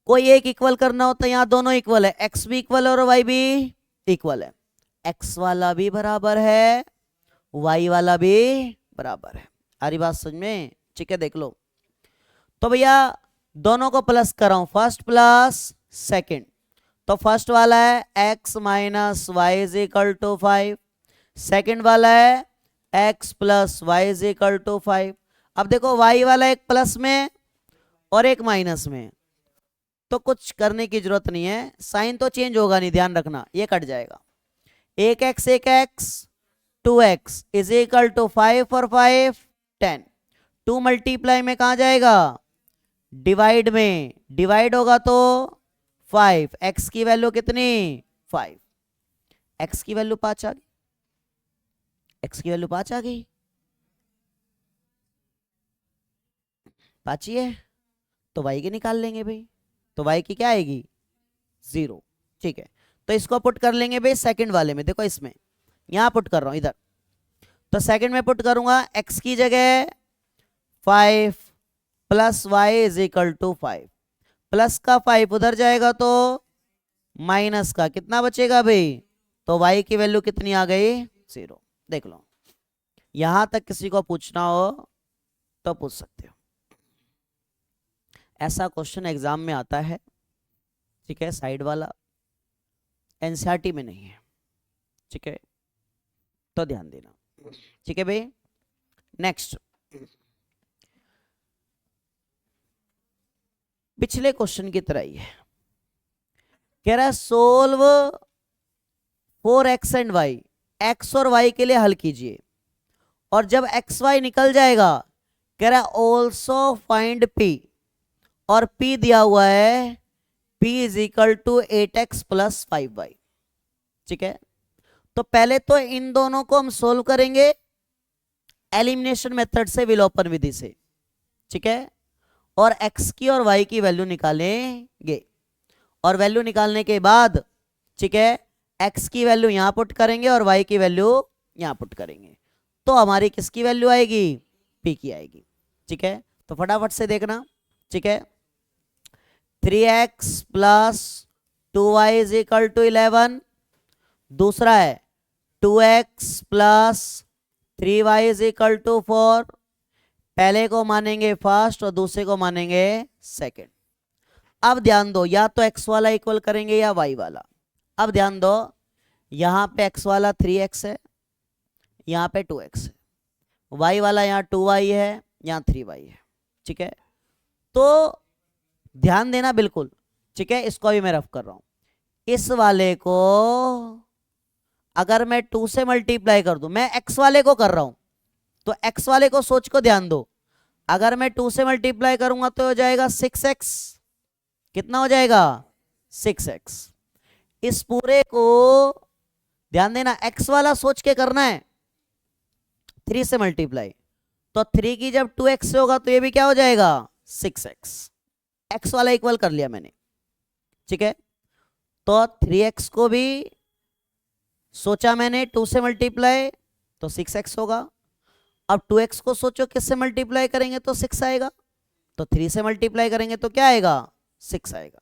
कोई एक इक्वल करना होता है, यहां दोनों इक्वल है, x भी इक्वल है और y भी इक्वल है। x वाला भी बराबर है, y वाला भी बराबर है। आ रही बात समझ में? ठीक है, देख लो, तो भैया दोनों को प्लस कर रहा हूं, फर्स्ट प्लस सेकंड। तो फर्स्ट वाला है x minus y is equal to 5, second वाला है x plus Y is equal to 5। अब देखो y वाला एक प्लस में और एक माइनस में, तो कुछ करने की जरूरत नहीं है, साइन तो चेंज होगा नहीं, ध्यान रखना, ये कट जाएगा। एक x 2x is equal to 5 और 5 10। 2 मल्टीप्लाई में कहा जाएगा? डिवाइड में, डिवाइड होगा तो 5, x की वैल्यू कितनी? 5, x की वैल्यू 5 आ गई, x की वैल्यू 5 आ गई, 5 ही है, तो y की निकाल लेंगे भाई, तो y की क्या आएगी? 0। ठीक है, तो इसको पुट कर लेंगे भाई सेकंड वाले में, देखो इसमें, यहां पुट कर रहा हूं इधर, तो सेकंड में पुट करूंगा, x की जगह 5 plus Y is equal to 5, plus का 5 उधर जाएगा तो माइनस का कितना बचेगा भाई? तो y की वैल्यू कितनी आ गई? 0। देख लो, यहां तक किसी को पूछना हो तो पूछ सकते हो, ऐसा क्वेश्चन एग्जाम में आता है। ठीक है, साइड वाला, एनसीईआरटी में नहीं है। ठीक है, तो ध्यान देना। ठीक है भाई, नेक्स्ट, पिछले क्वेश्चन की तरह ही है, कह रहा है solve 4x and y, x और y के लिए हल कीजिए, और जब एक्स वाई निकल जाएगा, कह रहा है ऑल्सो फाइंड p, और p दिया हुआ है p is equal to 8x plus 5y। ठीक है, तो पहले तो इन दोनों को हम सोल्व करेंगे एलिमिनेशन मेथड से, विलोपन विधि से। ठीक है, और x की और y की वैल्यू निकालेंगे, और वैल्यू निकालने के बाद, ठीक है, x की वैल्यू यहां पुट करेंगे और y की वैल्यू यहां पुट करेंगे, तो हमारी किसकी वैल्यू आएगी? p की आएगी। ठीक है, तो फटाफट से देखना। ठीक है, 3x plus 2y is equal to 11, दूसरा है 2x plus 3y is equal to 4। पहले को मानेंगे फर्स्ट और दूसरे को मानेंगे सेकंड। अब ध्यान दो, या तो x वाला इक्वल करेंगे या y वाला। अब ध्यान दो, यहां पे x वाला 3x है, यहां पे 2x है, y वाला यहां 2y है, यहां 3y है। ठीक है, तो ध्यान देना बिल्कुल। ठीक है, इसको भी मैं रफ कर रहा हूं, इस वाले को अगर मैं 2 से मल्टीप्लाई कर दूं, मैं x वाले को कर रहा हूं, तो x वाले को सोच को ध्यान दो, अगर मैं 2 से मल्टीप्लाई करूंगा तो हो जाएगा 6x। कितना हो जाएगा? 6x। इस पूरे को ध्यान देना, x वाला सोच के करना है, 3 से मल्टीप्लाई, तो 3 की जब 2x से होगा तो ये भी क्या हो जाएगा? 6x। x वाला इक्वल कर लिया मैंने। ठीक है, तो 3x को भी सोचा मैंने 2 से मल्टीप्लाई, तो 6x होगा। अब 2x को सोचो किससे मल्टीप्लाई करेंगे तो 6 आएगा, तो 3 से मल्टीप्लाई करेंगे तो क्या आएगा? 6 आएगा।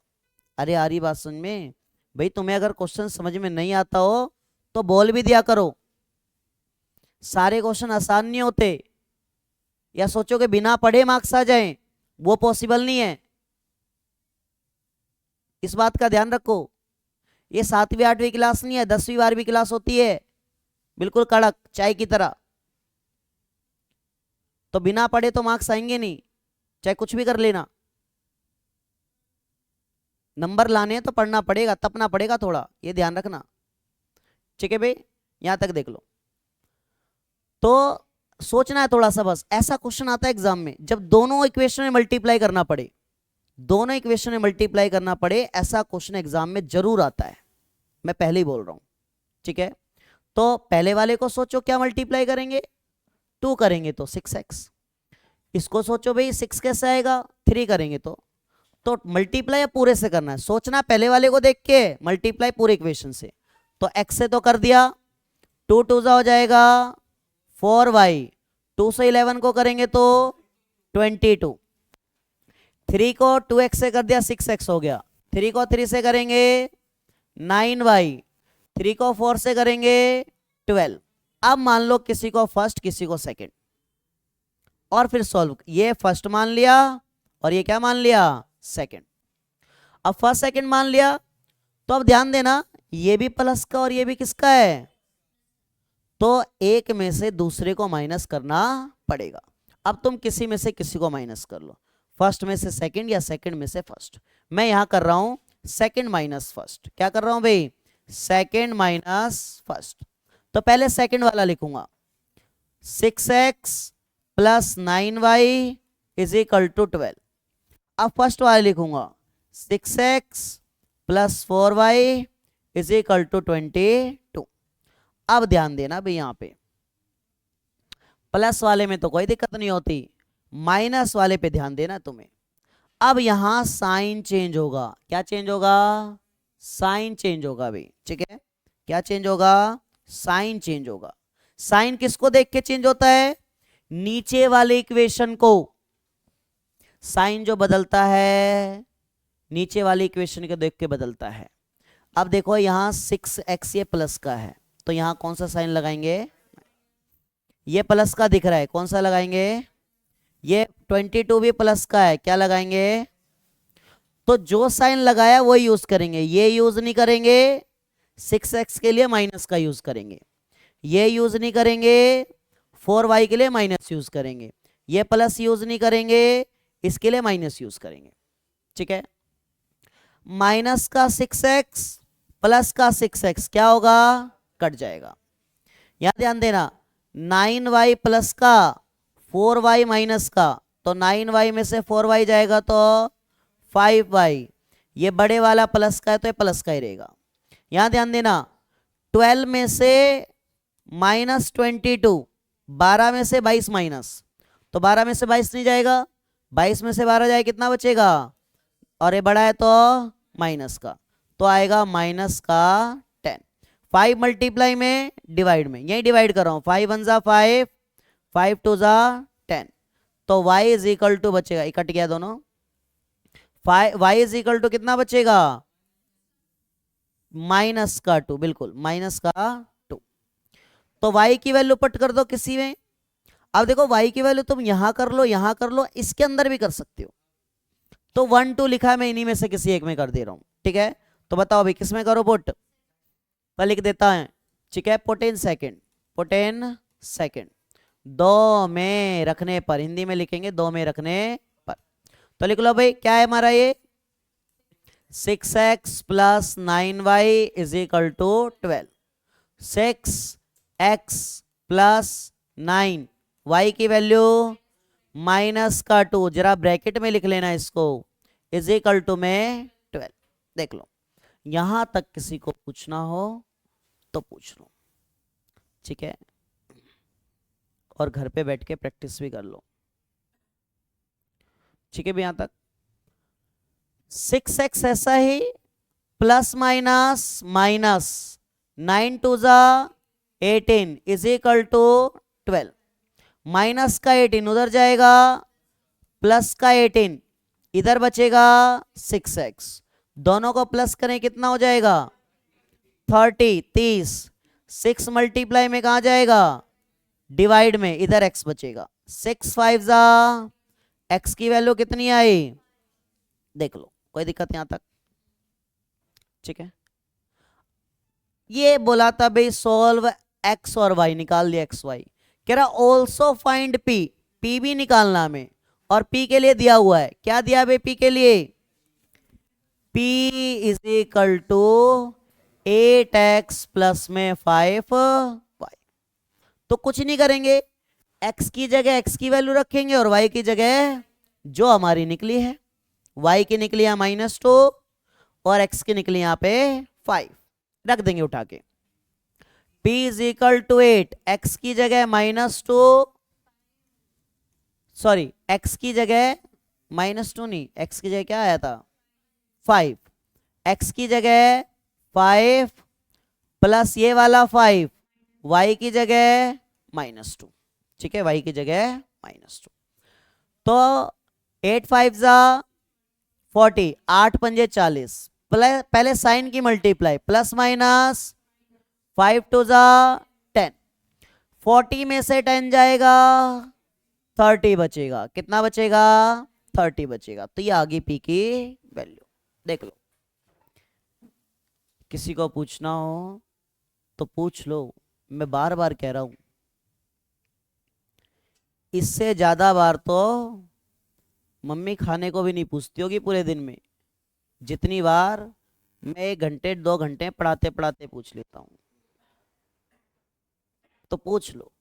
अरे आ रही बात समझ में? भाई तुम्हें अगर क्वेश्चन समझ में नहीं आता हो तो बोल भी दिया करो, सारे क्वेश्चन आसान नहीं होते, या सोचो कि बिना पढ़े मार्क्स आ जाएं, वो पॉसिबल नहीं है। इस बात का ध्यान रखो, ये 7वीं 8वीं क्लास नहीं है, 10वीं 12वीं क्लास होती है, बिल्कुल कड़क चाय की तरह। तो बिना पढ़े तो मार्क्स आएंगे नहीं, चाहे कुछ भी कर लेना। नंबर लाने हैं तो पढ़ना पड़ेगा, तपना पड़ेगा थोड़ा, ये ध्यान रखना। ठीक है भाई, यहां तक देख लो। तो सोचना है थोड़ा सा बस। ऐसा क्वेश्चन आता है एग्जाम में जब दोनों इक्वेशन में मल्टीप्लाई करना पड़े, दोनों इक्वेशन में मल्टीप्लाई करना पड़े, ऐसा क्वेश्चन एग्जाम में जरूर आता है, मैं पहले ही बोल रहा हूं। ठीक है, तो पहले वाले को सोचो क्या मल्टीप्लाई करेंगे, 2 करेंगे तो 6x। इसको सोचो भाई 6 कैसे आएगा, 3 करेंगे तो मल्टीप्लाई पूरे से करना है, सोचना पहले वाले को देख के, मल्टीप्लाई पूरे इक्वेशन से। तो x से तो कर दिया, 2 2 हो जाएगा 4y, 2 से 11 को करेंगे तो 22, 3 को 2x से कर दिया 6x हो गया, 3 को 3 से करेंगे 9y, 3 को 4 से करेंगे 12। अब मान लो किसी को फर्स्ट किसी को सेकंड, और फिर सॉल्व, ये फर्स्ट मान लिया और ये क्या मान लिया, सेकंड। अब फर्स्ट सेकंड मान लिया, तो अब ध्यान देना ये भी प्लस का और ये भी किसका है, तो एक में से दूसरे को माइनस करना पड़ेगा। अब तुम किसी में से किसी को माइनस कर लो, फर्स्ट में से सेकंड या सेकंड में से फर्स्ट। मैं यहां कर रहा हूं सेकंड माइनस फर्स्ट। क्या कर रहा हूं भाई, सेकंड माइनस फर्स्ट। तो पहले सेकंड वाला लिखूंगा, 6x plus 9y is equal to 12। अब फर्स्ट वाला लिखूंगा 6x plus 4y is equal to 22। अब ध्यान देना भाई, यहां पे प्लस वाले में तो कोई दिक्कत नहीं होती, माइनस वाले पे ध्यान देना तुम्हें। अब यहां साइन चेंज होगा, क्या चेंज होगा, साइन चेंज होगा भाई। ठीक है, क्या चेंज होगा, साइन चेंज होगा। साइन किसको देख के चेंज होता है, नीचे वाले इक्वेशन को। साइन जो बदलता है नीचे वाली इक्वेशन को देख के बदलता है। अब देखो यहां 6x ये प्लस का है, तो यहां कौन सा साइन लगाएंगे, ये प्लस का दिख रहा है, कौन सा लगाएंगे, ये 22 भी प्लस का है, क्या लगाएंगे, तो जो साइन लगाया वो यूज करेंगे, ये यूज नहीं करेंगे। 6x के लिए माइनस का यूज करेंगे, ये यूज नहीं करेंगे। 4y के लिए माइनस यूज करेंगे, ये प्लस यूज नहीं करेंगे, इसके लिए माइनस यूज करेंगे। ठीक है, माइनस का 6x प्लस का 6x क्या होगा, कट जाएगा। यहां ध्यान देना, 9y प्लस का 4y माइनस का, तो 9y में से 4y जाएगा तो 5y, ये बड़े वाला प्लस का है तो ये प्लस का ही रहेगा। यहां ध्यान देना, 12 में से माइनस 22, 12 में से 22 माइनस, तो 12 में से 22 नहीं जाएगा, 22 में से 12 जाए कितना बचेगा, और ये बड़ा है तो माइनस का, तो आएगा माइनस का 10। 5 मल्टीप्लाई में डिवाइड में, यही डिवाइड कर रहा हूं, 5 1 जा 5, 5 2 जा 10, तो y इज इक्वल टू बचेगा, इकट गया दोनों, y इज इक्वल टू कितना बचेगा, माइनस का 2, बिल्कुल माइनस का 2। तो y की वैल्यू पुट कर दो किसी में। अब देखो y की वैल्यू तुम यहां कर लो, यहां कर लो, इसके अंदर भी कर सकते हो। तो 1 2 लिखा है, मैं इन्हीं में से किसी एक में कर दे रहा हूं। ठीक है, तो बताओ भाई किस में करो पुट, पर लिख देता है। ठीक है, put in second, put in second, 2 में रखने पर, हिंदी में लिखेंगे 2 में रखने पर। तो लिख लो भाई क्या है हमारा ये, 6x plus 9y is equal to 12। 6x plus 9y की वैल्यू माइनस का 2, जरा ब्रैकेट में लिख लेना इसको, इज इक्वल टू में 12। देख लो, यहां तक किसी को पूछना हो तो पूछ लो। ठीक है, और घर पे बैठ के प्रैक्टिस भी कर लो। ठीक है भी, यहां तक 6x ऐसा ही, प्लस माइनस माइनस, 9 2 जा 18 इज इक्वल टू 12। माइनस का 18 उधर जाएगा, प्लस का 18 इधर बचेगा 6x, दोनों को प्लस करें कितना हो जाएगा 30। 6 मल्टीप्लाई में कहा जाएगा, डिवाइड में, इधर x बचेगा। 6 5 जा, x की वैल्यू कितनी आई, देख लो, कोई दिक्कत यहां तक, ठीक है, ये बोला था भाई सॉल्व एक्स और वाई, निकाल दिया एक्स वाई। कह रहा ऑल्सो फाइंड पी, पी भी निकालना हमें, और पी के लिए दिया हुआ है, क्या दिया भाई पी के लिए, P is equal to 8x plus में 5y। तो कुछ नहीं करेंगे, x की जगह x की वैल्यू रखेंगे और y की जगह जो हमारी निकली है, y की निकली है -2 और x की निकली यहां पे 5, रख देंगे उठा के। P is equal to 8, x की जगह -2, सॉरी x की जगह -2 नहीं, x की जगह क्या आया था 5, x की जगह 5 प्लस ये वाला 5, y की जगह -2, ठीक है, y की जगह -2। तो 8 5 जा 40, 8 पंजे 40, पहले साइन की मल्टीप्लाई, प्लस माइनस 5 2 जा 10, 40 में से 10 जाएगा 30 बचेगा, कितना बचेगा 30 बचेगा। तो ये आगे पी की वैल्यू देख लो, किसी को पूछना हो तो पूछ लो, मैं बार बार कह रहा हूं, इससे ज्यादा बार तो मम्मी खाने को भी नहीं पूछती होगी पूरे दिन में, जितनी बार मैं 1 घंटे 2 घंटे पढ़ाते पढ़ाते पूछ लेता हूं। तो पूछ लो,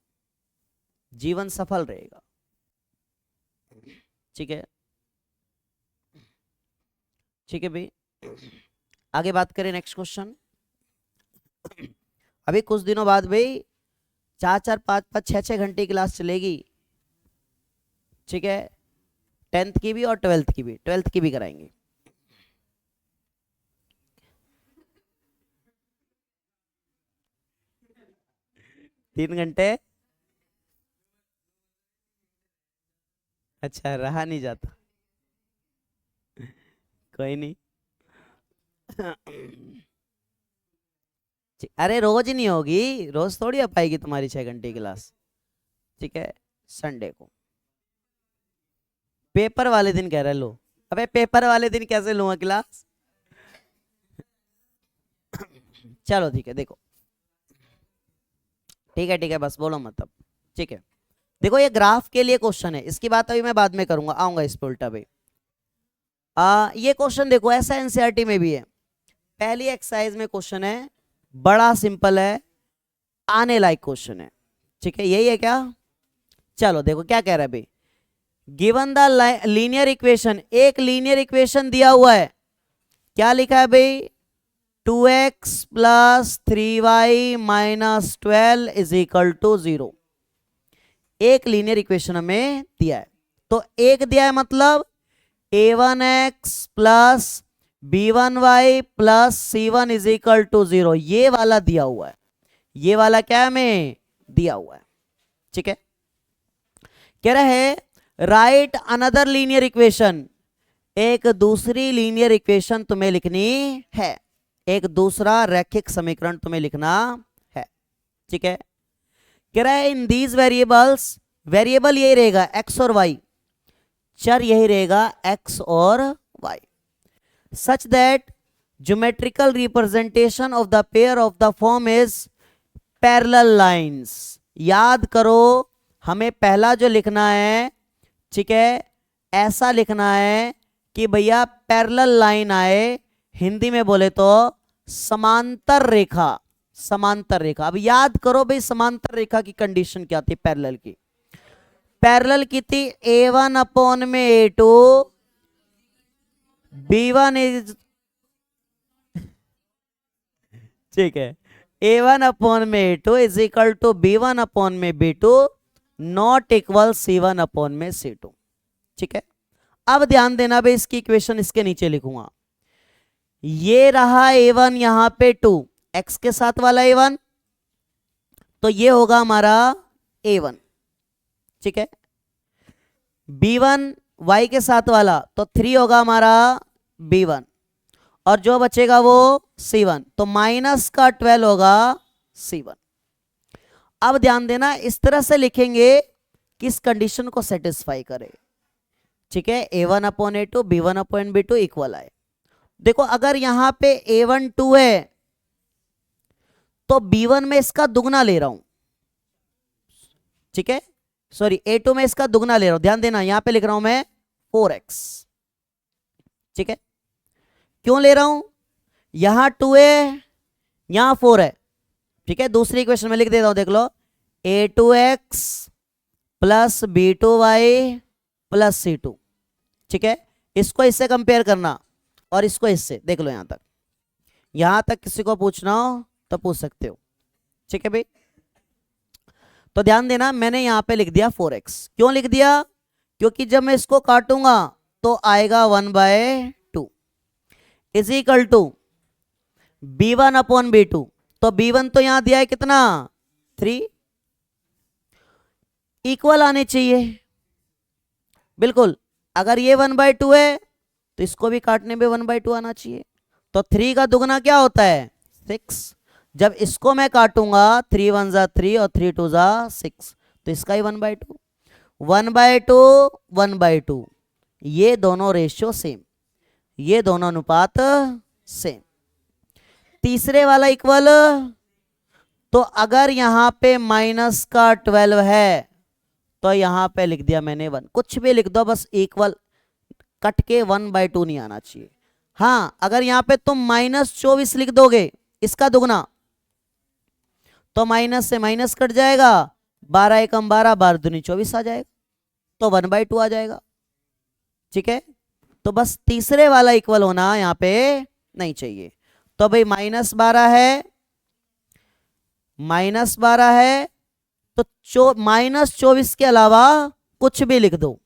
जीवन सफल रहेगा, ठीक है, ठीक है भाई। आगे बात करें नेक्स्ट क्वेश्चन। अभी कुछ दिनों बाद भाई 4 5 5 6 घंटे की क्लास चलेगी, ठीक है, 10th की भी और 12th की भी कराएंगे। तीन घंटे, अच्छा रहा नहीं जाता, कोई नहीं। अरे रोज ही नहीं होगी, रोज थोड़ी आ पाएगी तुम्हारी 6 घंटे की क्लास, ठीक है, संडे को। पेपर वाले दिन कह रहे लो, अबे पेपर वाले दिन कैसे लूंगा क्लास। चलो ठीक है, देखो ठीक है बस बोलो मतलब, ठीक है। देखो ये ग्राफ के लिए क्वेश्चन है, इसकी बात अभी मैं बाद में करूंगा, आऊंगा इस पे उल्टा भाई। ये क्वेश्चन देखो ऐसा एनसीईआरटी में भी है, पहली एक्सरसाइज में क्वेश्चन है, बड़ा सिंपल है, आने लायक क्वेश्चन है, ठीक है, यही है क्या। चलो देखो क्या कह रहा है भाई, गिवन द लीनियर इक्वेशन, एक लीनियर इक्वेशन दिया हुआ है, क्या लिखा है भाई 2x plus 3y minus 12 is equal to 0, एक लीनियर इक्वेशन हमें दिया है। तो एक दिया है मतलब a1x plus b1y plus c1 is equal to 0, ये वाला दिया हुआ है, ये वाला क्या हमें दिया हुआ है, ठीक है। कह रहा है राइट अनदर लीनियर इक्वेशन, एक दूसरी लीनियर इक्वेशन तुम्हें लिखनी है, एक दूसरा रैखिक समीकरण तुम्हें लिखना है, ठीक है। कह रहा है इन दीज वेरिएबल्स, वेरिएबल यही रहेगा x और y, चर यही रहेगा x और y, such that geometrical representation of the pair of the form is parallel lines. याद करो हमें पहला जो लिखना है, ठीक है, ऐसा लिखना है कि भैया पैरेलल लाइन आए, हिंदी में बोले तो समांतर रेखा, समांतर रेखा। अब याद करो भाई समांतर रेखा की कंडीशन क्या थी पैरेलल की, पैरेलल की थी a1 अपॉन में a2, b1 इज, ठीक है, a1 अपॉन में a2 is equal to b1 upon में b2 not equal c1 upon में c2, ठीक है। अब ध्यान देना भाई, इसकी इक्वेशन इसके नीचे लिखूंगा, ये रहा a1 यहां पे 2, x के साथ वाला a1, तो ये होगा हमारा a1, ठीक है, b1 y के साथ वाला तो 3 होगा हमारा b1, और जो बचेगा वो c1, तो माइनस का 12 होगा c1। अब ध्यान देना इस तरह से लिखेंगे किस कंडीशन को सेटिस्फाई करे, ठीक है, a1 upon a2 b1 upon b2 equal आए, देखो अगर यहां पे A1 2 है तो B1 में इसका दुगना ले रहा हूं, ठीक है, सॉरी A2 में इसका दुगना ले रहा हूं, ध्यान देना यहां पे लिख रहा हूं मैं 4x, ठीक है। क्यों ले रहा हूं, यहां 2 है यहां 4 है, ठीक है। दूसरी इक्वेशन में लिख देता हूं, देख लो A2x plus B2y plus C2, ठीक है। इसको इससे कंपेयर करना और इसको इससे, देख लो यहां तक किसी को पूछना हो तो पूछ सकते हो, ठीक है भाई। तो ध्यान देना मैंने यहां पे लिख दिया 4x, क्यों लिख दिया, क्योंकि जब मैं इसको काटूंगा तो आएगा 1/2 is equal to B1 upon B2, तो B1 तो यहां दिया है कितना 3, इक्वल आने चाहिए बिल्कुल। अगर ये 1/2 है तो इसको भी काटने में 1/2 आना चाहिए, तो 3 का दुगना क्या होता है 6, जब इसको मैं काटूंगा 3 1 जा 3 और 3 2 जा 6, तो इसका ही 1/2 1/2 ये दोनों रेशियो सेम, ये दोनों अनुपात सेम। तीसरे वाला इक्वल, तो अगर यहां पे माइनस का 12 है तो यहां पे लिख दिया मैंने 1, कुछ भी लिख दो बस इक्वल कट के 1/2 नहीं आना चाहिए। हाँ अगर यहां पे तुम -24 लिख दोगे इसका दुगना तो माइनस से माइनस कट जाएगा, 12 एकम 12 12 दूनी 24 आ जाएगा, तो 1/2 आ जाएगा, ठीक है। तो बस तीसरे वाला इक्वल होना यहां पे नहीं चाहिए। तो भाई -12 है तो -24 के अलावा कुछ भी लिख दो,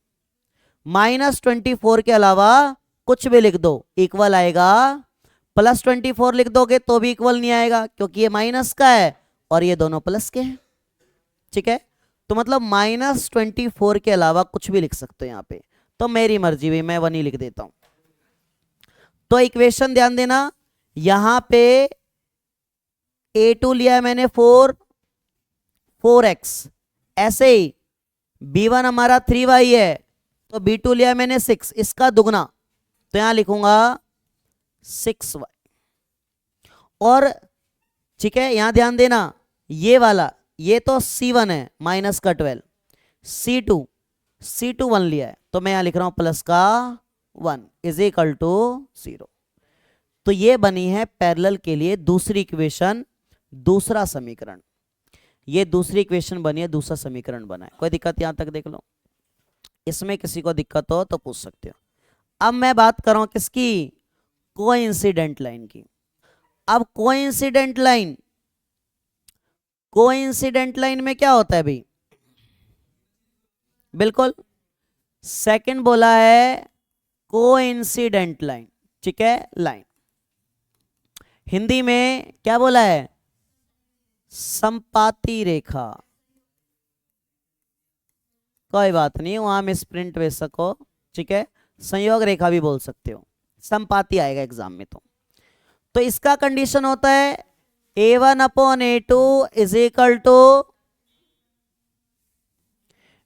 -24 के अलावा कुछ भी लिख दो, इक्वल आएगा। +24 लिख दोगे तो भी इक्वल नहीं आएगा क्योंकि ये माइनस का है और ये दोनों प्लस के हैं, ठीक है। तो मतलब -24 के अलावा कुछ भी लिख सकते हो यहां पे, तो मेरी मर्जी भी मैं 1 ही लिख देता हूं। तो इक्वेशन ध्यान देना, यहां पे A2 लिया है मैंने 4x, ऐसे ही B1 हमारा 3y है तो B2 लिया मैंने 6, इसका दुगना तो यहां लिखूंगा 6y, और ठीक है यहां ध्यान देना ये वाला, ये तो C1 है माइनस का 12, C2 1 लिया है तो मैं यहां लिख रहा हूं प्लस का 1 इज इक्वल टू 0। तो ये बनी है पैरेलल के लिए दूसरी इक्वेशन, दूसरा समीकरण, ये दूसरी इक्वेशन बनी है, दूसरा समीकरण बना है। कोई दिक्कत यहां तक देख लो, इसमें किसी को दिक्कत हो तो पूछ सकते हो। अब मैं बात कर रहा हूं किसकी, कोइंसिडेंट लाइन की। अब कोइंसिडेंट लाइन में क्या होता है भाई, बिल्कुल सेकंड बोला है कोइंसिडेंट लाइन, ठीक है, लाइन हिंदी में क्या बोला है, संपाती रेखा। कोई बात नहीं वहां में स्प्रिंट भेज सको, ठीक है, संयोग रेखा भी बोल सकते हो, संपाती आएगा एग्जाम में। तो इसका कंडीशन होता है A1 upon A2 is equal to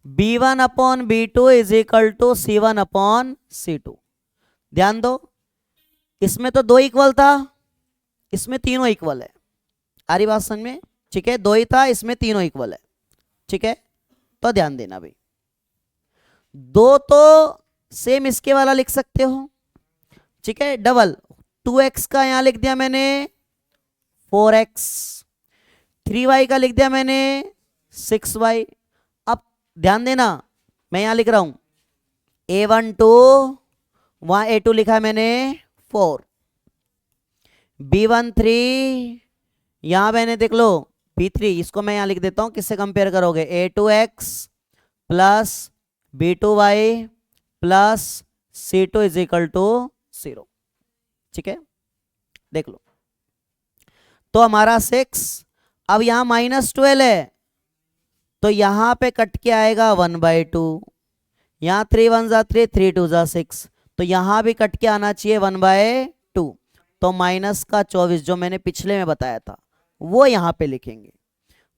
B1 upon B2 is equal to C1 upon C2। ध्यान दो इसमें तो 2 इक्वल था, इसमें तीनों इक्वल है, आ रही बात समझ में, ठीक है, 2 ही था इसमें तीनों इक्वल है, ठीक है। तो ध्यान देना भाई, 2 तो सेम इसके वाला लिख सकते हो, ठीक है, डबल 2x का यहां लिख दिया मैंने 4x, 3y का लिख दिया मैंने 6y। अब ध्यान देना मैं यहां लिख रहा हूं A1 2, वहां A2 लिखा है मैंने 4, B1 3, यहां मैंने देख लो B3, इसको मैं यहां लिख देता हूं, किससे कंपेयर करोगे A2x plus B2y plus C2 is equal to 0, ठीक है, देख लो। तो हमारा 6, अब यहां -12 है तो यहां पे कट के आएगा 1/2, यहां 3 1 जा 3 3 2 जा 6, तो यहां भी कट के आना चाहिए 1/2, तो -24 जो मैंने पिछले में बताया था वो यहां पे लिखेंगे,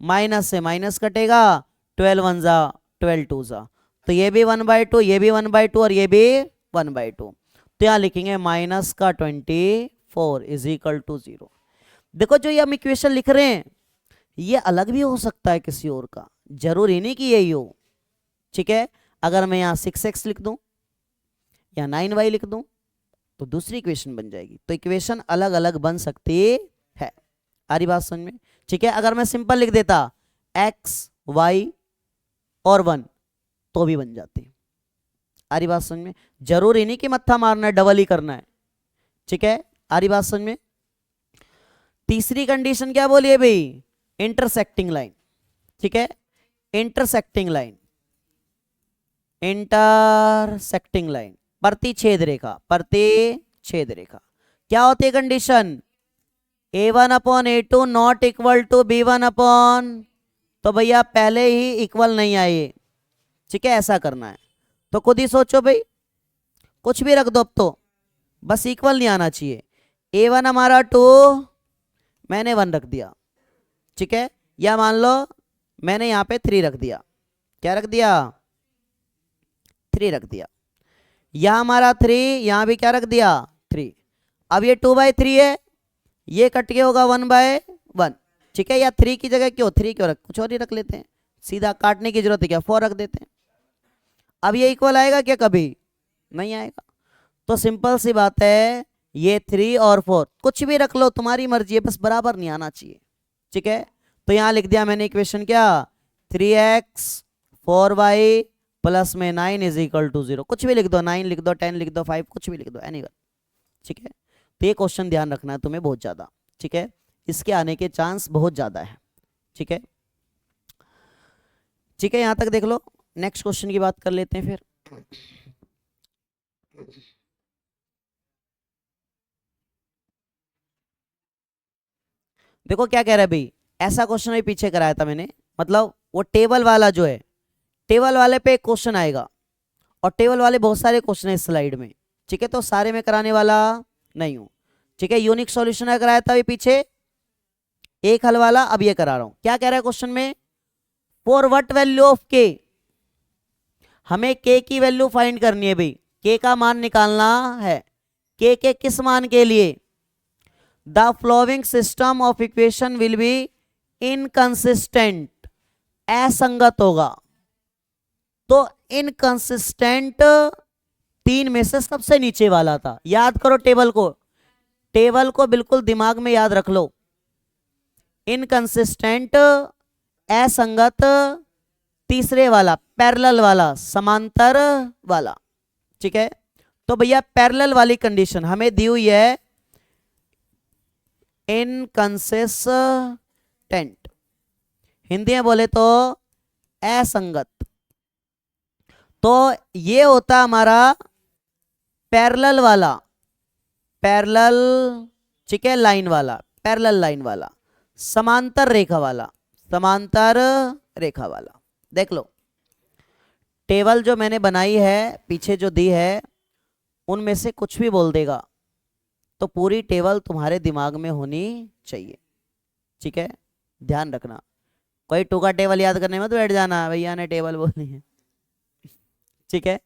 माइनस से माइनस कटेगा, 12 1 जा 12 2 जा, तो ये भी 1/2, ये भी 1/2 और ये भी 1/2, तो यहां लिखेंगे माइनस का 24 इज इक्वल टू 0। देखो जो ये हम इक्वेशन लिख रहे हैं ये अलग भी हो सकता है किसी और का, जरूरी नहीं कि यही हो। ठीक है, अगर मैं यहां 6x लिख दूं या 9y लिख दूं तो दूसरी इक्वेशन बन जाएगी। तो इक्वेशन अलग अलग बन सकती है। आ रही बात समझ में? ठीक है, अगर मैं सिंपल लिख देता x y और 1 तो भी बन जाती। आ रही बात समझ में? जरूरी नहीं कि मत्था मारना है, डबल ही करना है। ठीक है, आ रही बात समझ में? तीसरी कंडीशन क्या बोली है भाई? Intersecting line. ठीक है, इंटरसेक्टिंग लाइन, इंटरसेक्टिंग लाइन, प्रतिच्छेद रेखा, प्रतिच्छेद रेखा। क्या होती है condition? a1 upon a2 not equal to b1 upon, तो भैया पहले ही इक्वल नहीं आए। ठीक है, ऐसा करना है तो खुद ही सोचो भाई, कुछ भी रख दो अब तो, बस इक्वल नहीं आना चाहिए। a1 हमारा 2, मैंने 1 रख दिया। ठीक है, या मान लो मैंने यहां पे 3 रख दिया। क्या रख दिया? 3 रख दिया। यहां हमारा 3, यहां भी क्या रख दिया? 3। अब ये 2/3 है, ये कट के होगा 1/1। ठीक है, या 3 की जगह क्यों 3 क्यों रख, कुछ और ही रख लेते हैं, सीधा काटने की जरूरत है क्या, 4 रख देते हैं। अब ये इक्वल आएगा क्या? कभी नहीं आएगा। तो सिंपल सी बात है, ये 3 और 4 कुछ भी रख लो, तुम्हारी मर्जी है, बस बराबर नहीं आना चाहिए। ठीक है, तो यहां लिख दिया मैंने इक्वेशन क्या, 3x 4y प्लस में 9 इज इक्वल टू 0। कुछ भी लिख दो, 9 लिख दो, 10 लिख दो, 5 कुछ भी लिख दो, एनीवन। ठीक है, तो ये क्वेश्चन ध्यान रखना है तुम्हें बहुत ज्यादा। ठीक है, इसके आने के चांस बहुत ज्यादा है। ठीक है, ठीक है, यहां तक देख लो। नेक्स्ट क्वेश्चन की बात कर लेते हैं फिर। देखो क्या कह रहा है भाई, ऐसा क्वेश्चन अभी पीछे कराया था मैंने, मतलब वो टेबल वाला जो है, टेबल वाले पे एक क्वेश्चन आएगा और टेबल वाले बहुत सारे क्वेश्चन है इस स्लाइड में। ठीक है, तो सारे में कराने वाला नहीं हूं। ठीक है, यूनिक सॉल्यूशन कराया था अभी पीछे एक हल वाला, अब ये करा रहा हूं। क्या कह रहा है क्वेश्चन में? फॉर व्हाट वैल्यू ऑफ के, हमें के की वैल्यू फाइंड करनी है भाई, के का मान निकालना है। के किस मान के लिए? The flowing system of equation will be inconsistent, असंगत होगा। तो इनकंसिस्टेंट 3 में से सबसे नीचे वाला था। याद करो टेबल को, टेबल को बिल्कुल दिमाग में याद रख लो। इनकंसिस्टेंट, असंगत, तीसरे वाला पैरेलल वाला, समांतर वाला। ठीक है, तो भैया पैरेलल वाली कंडीशन हमें दी हुई है इनकंसिस्टेंट, हिंदी में बोले तो असंगत। तो ये होता हमारा पैरेलल वाला, पैरेलल, ठीक है, लाइन वाला, पैरेलल लाइन वाला, समांतर रेखा वाला, समांतर रेखा वाला। देख लो टेबल जो मैंने बनाई है पीछे जो दी है उनमें से कुछ भी बोल देगा तो पूरी टेबल तुम्हारे दिमाग में होनी चाहिए। ठीक है, ध्यान रखना, कोई टूका टेबल याद करने में तो बैठ जाना भैया ने टेबल बोलनी है। ठीक है,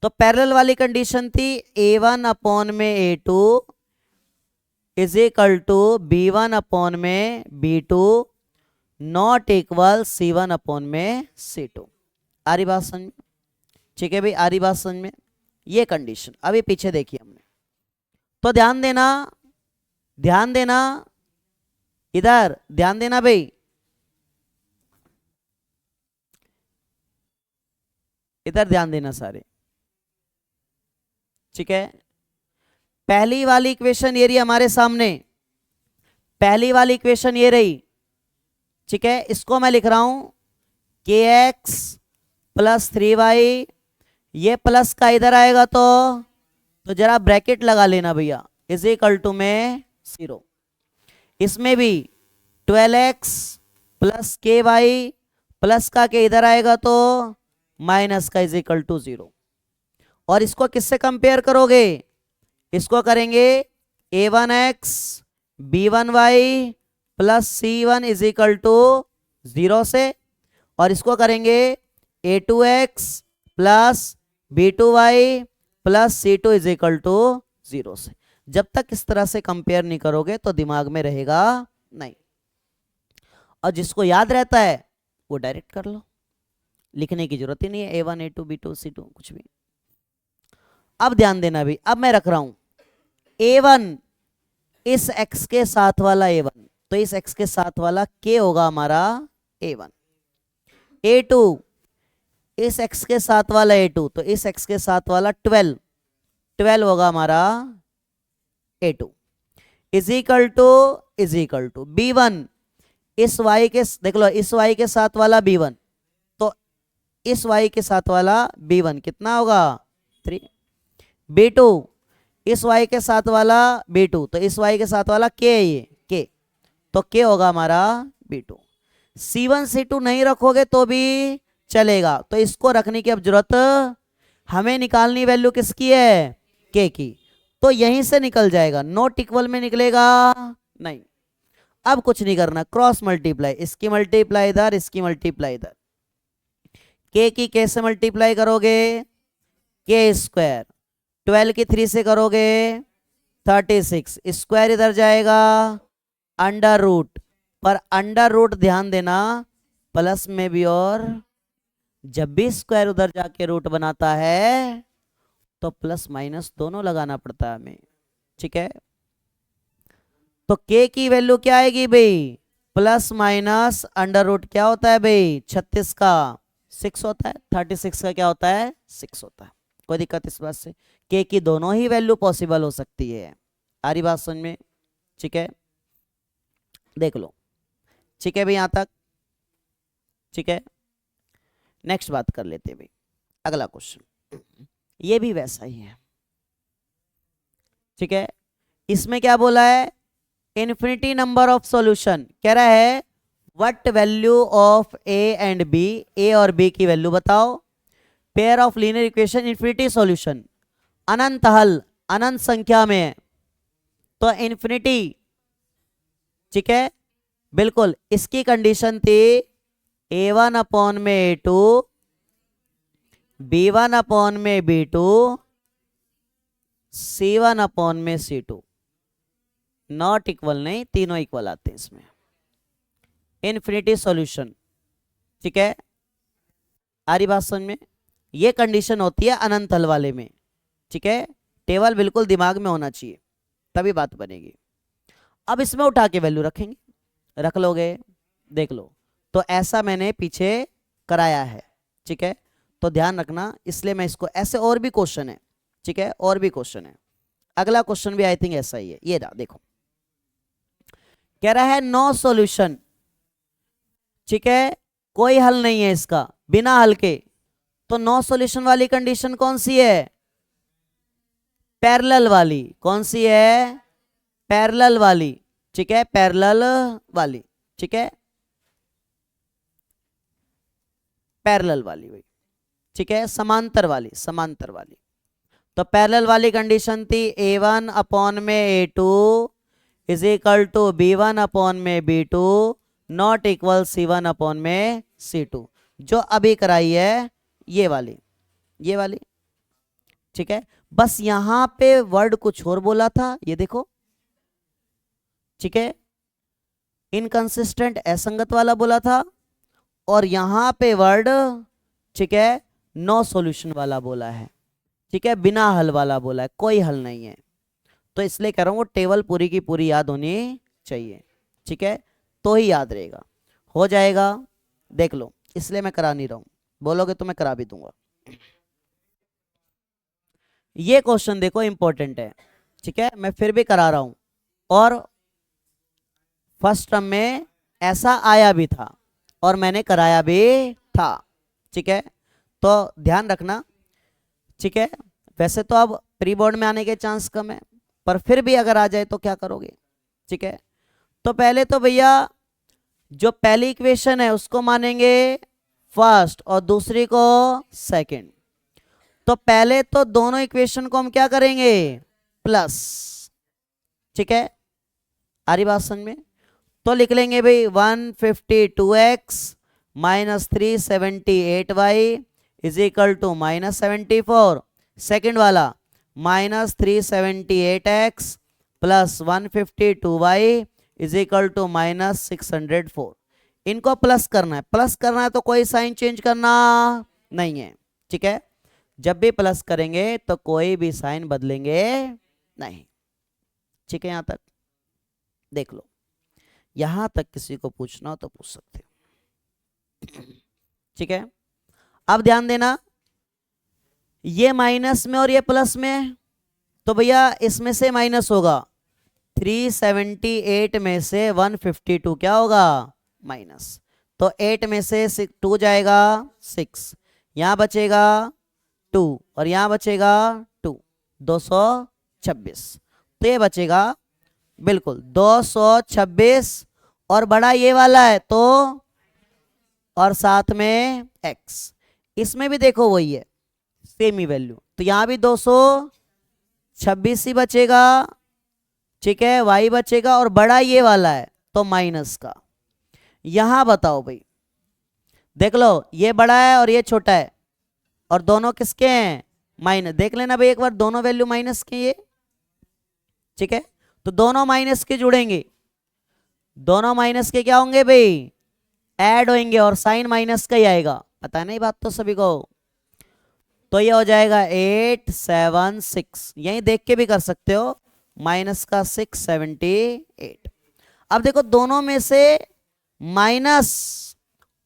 तो पैरेलल वाली कंडीशन थी a1 अपॉन में a2 is equal to b1 upon में b2 not equal c1 upon में c2। आ रही बात समझ में? ठीक है भाई, आ रही बात समझ में? ये कंडीशन अभी पीछे देखी हमने, तो ध्यान देना, ध्यान देना, इधर ध्यान देना भाई, इधर ध्यान देना सारे। ठीक है, पहली वाली इक्वेशन ये रही हमारे सामने, पहली वाली इक्वेशन ये रही। ठीक है, इसको मैं लिख रहा हूं के एक्स प्लस 3y, ये प्लस का इधर आएगा तो जरा ब्रैकेट लगा लेना भैया, इज इक्वल टू में 0। इसमें भी 12x प्लस के वाई, प्लस का के इधर आएगा तो माइनस का इज इक्वल टू 0। और इसको किससे कंपेयर करोगे? इसको करेंगे a1x b1y plus c1 is equal to 0 से, और इसको करेंगे a2x plus b2y plus C2 is equal to 0 से। जब तक इस तरह से कंपेयर नहीं करोगे तो दिमाग में रहेगा नहीं, और जिसको याद रहता है वो डायरेक्ट कर लो, लिखने की जरूरत ही नहीं है A1 A2 B2 C2 कुछ भी। अब ध्यान देना भी, अब मैं रख रहा हूं A1 इस x के साथ वाला A1, तो इस x के साथ वाला K होगा हमारा A1। A2 इस x के साथ वाला A2, तो इस x के साथ वाला 12 होगा हमारा A2। Is equal to B1 इस y के, देख लो इस y के साथ वाला B1, तो इस y के साथ वाला B1 कितना होगा 3। B2 इस y के साथ वाला B2, तो इस y के साथ वाला K है ये K, तो K होगा हमारा B2। C1 C2 नहीं रखोगे तो भी चलेगा, तो इसको रखने की अब जरूरत, हमें निकालनी वैल्यू किसकी है K की, तो यहीं से निकल जाएगा, नॉट इक्वल में निकलेगा नहीं। अब कुछ नहीं करना, क्रॉस मल्टीप्लाई, इसकी मल्टीप्लाई इधर, इसकी मल्टीप्लाई इधर, K की K से मल्टीप्लाई करोगे K स्क्वायर, 12 की 3 से करोगे 36, स्क्वायर इधर जाएगा अंडर रूट, पर अंडर रूट ध्यान देना प्लस में भी, और जब भी स्क्वायर उधर जाके रूट बनाता है तो प्लस माइनस दोनों लगाना पड़ता है हमें, ठीक है। तो K की वैल्यू क्या आएगी भाई, प्लस माइनस अंडर रूट क्या होता है भाई 36 का 6 होता है, 36 का क्या होता है 6 होता है। कोई दिक्कत इस बात से, K की दोनों ही वैल्यू पॉसिबल हो सकती है। आ रही बात समझ में, ठीक है, देख लो, ठीक है भाई यहां तक, ठीक है। नेक्स्ट बात कर लेते हैं भाई, अगला क्वेश्चन, ये भी वैसा ही है, ठीक है। इसमें क्या बोला है, इन्फिनिटी नंबर ऑफ सॉल्यूशन, कह रहा है what value of A and B, A और B की वैल्यू बताओ, pair of linear equation infinity solution, अनंत हल अनंत संख्या में, तो इन्फिनिटी, ठीक है बिल्कुल, इसकी कंडीशन थी A1 अपॉन में A2, B1 अपॉन में B2, C1 अपॉन में C2, नॉट इक्वल नहीं, तीनों इक्वल आते हैं इसमें, इन्फिनिटी सॉल्यूशन, ठीक है। आ रही बात समझ में, ये कंडीशन होती है अनंत हल वाले में, ठीक है। टेबल बिल्कुल दिमाग में होना चाहिए तभी बात बनेगी। अब इसमें उठा के वैल्यू रखेंगे, रख लोगे, देख लो, तो ऐसा मैंने पीछे कराया है, ठीक है, तो ध्यान रखना, इसलिए मैं इसको ऐसे, और भी क्वेश्चन है, ठीक है, और भी क्वेश्चन है, अगला क्वेश्चन भी आई थिंक ऐसा ही है, ये रहा देखो, कह रहा है नो सॉल्यूशन, ठीक है, कोई हल नहीं है इसका बिना हल के, तो नो सॉल्यूशन वाली कंडीशन कौन सी है, पैरेलल वाली, कौन सी है पैरेलल वाली, ठीक है, पैरेलल वाली, ठीक है, पैरेलल वाली भाई, ठीक है, समांतर वाली, समांतर वाली, तो पैरेलल वाली कंडीशन थी A1 अपॉन में A2 is equal to B1 upon में B2 not equal C1 upon में C2, जो अभी कराई है ये वाली, ये वाली, ठीक है। बस यहां पे वर्ड कुछ और बोला था, ये देखो, ठीक है, इनकंसिस्टेंट असंगत वाला बोला था, और यहां पे वर्ड, ठीक है, नो सॉल्यूशन वाला बोला है, ठीक है, बिना हल वाला बोला है, कोई हल नहीं है, तो इसलिए कह रहा हूं वो टेबल पूरी की पूरी याद होनी चाहिए, ठीक है, तो ही याद रहेगा, हो जाएगा, देख लो, इसलिए मैं करा नहीं रहा हूं, बोलोगे तो मैं करा भी दूंगा। ये क्वेश्चन देखो इंपॉर्टेंट है, ठीक है, मैं फिर भी करा रहा हूं, और फर्स्ट टर्म में ऐसा आया भी था और मैंने कराया भी था, ठीक है, तो ध्यान रखना, ठीक है। वैसे तो अब प्री बोर्ड में आने के चांस कम है, पर फिर भी अगर आ जाए तो क्या करोगे, ठीक है। तो पहले तो भैया जो पहली इक्वेशन है उसको मानेंगे फर्स्ट और दूसरी को सेकंड, तो पहले तो दोनों इक्वेशन को हम क्या करेंगे प्लस, ठीक है, आ रही बात समझ में, तो लिख लेंगे भाई 152x minus 378y is equal to minus 74, second वाला -378x plus 152y is equal to -604। इनको प्लस करना है, प्लस करना है तो कोई साइन चेंज करना नहीं है, ठीक है। जब भी प्लस करेंगे तो कोई भी साइन बदलेंगे नहीं, ठीक है। यहां तक देख लो, यहां तक किसी को पूछना हो तो पूछ सकते हो, ठीक है। अब ध्यान देना, ये माइनस में और ये प्लस में, तो भैया इसमें से माइनस होगा, 378 में से 152 क्या होगा माइनस, तो 8 में से 2 जाएगा 6, यहां बचेगा 2 और यहां बचेगा 2, 226, तो ये बचेगा बिल्कुल 226, और बड़ा ये वाला है तो, और साथ में x, इसमें भी देखो वही है, सेम ही वैल्यू, तो यहां भी 226 ही बचेगा, ठीक है। y बचेगा और बड़ा ये वाला है तो माइनस का। यहां बताओ भाई, देख लो ये बड़ा है और ये छोटा है, और दोनों किसके हैं माइनस, देख लेना भाई एक बार, दोनों वैल्यू माइनस के ये, ठीक है। तो दोनों माइनस के जुड़ेंगे, दोनों माइनस के क्या होंगे भाई, ऐड होंगे, और साइन माइनस का ही आएगा, पता नहीं बात तो सभी को। तो ये हो जाएगा 876, यहीं देख के भी कर सकते हो, माइनस का 678। अब देखो दोनों में से माइनस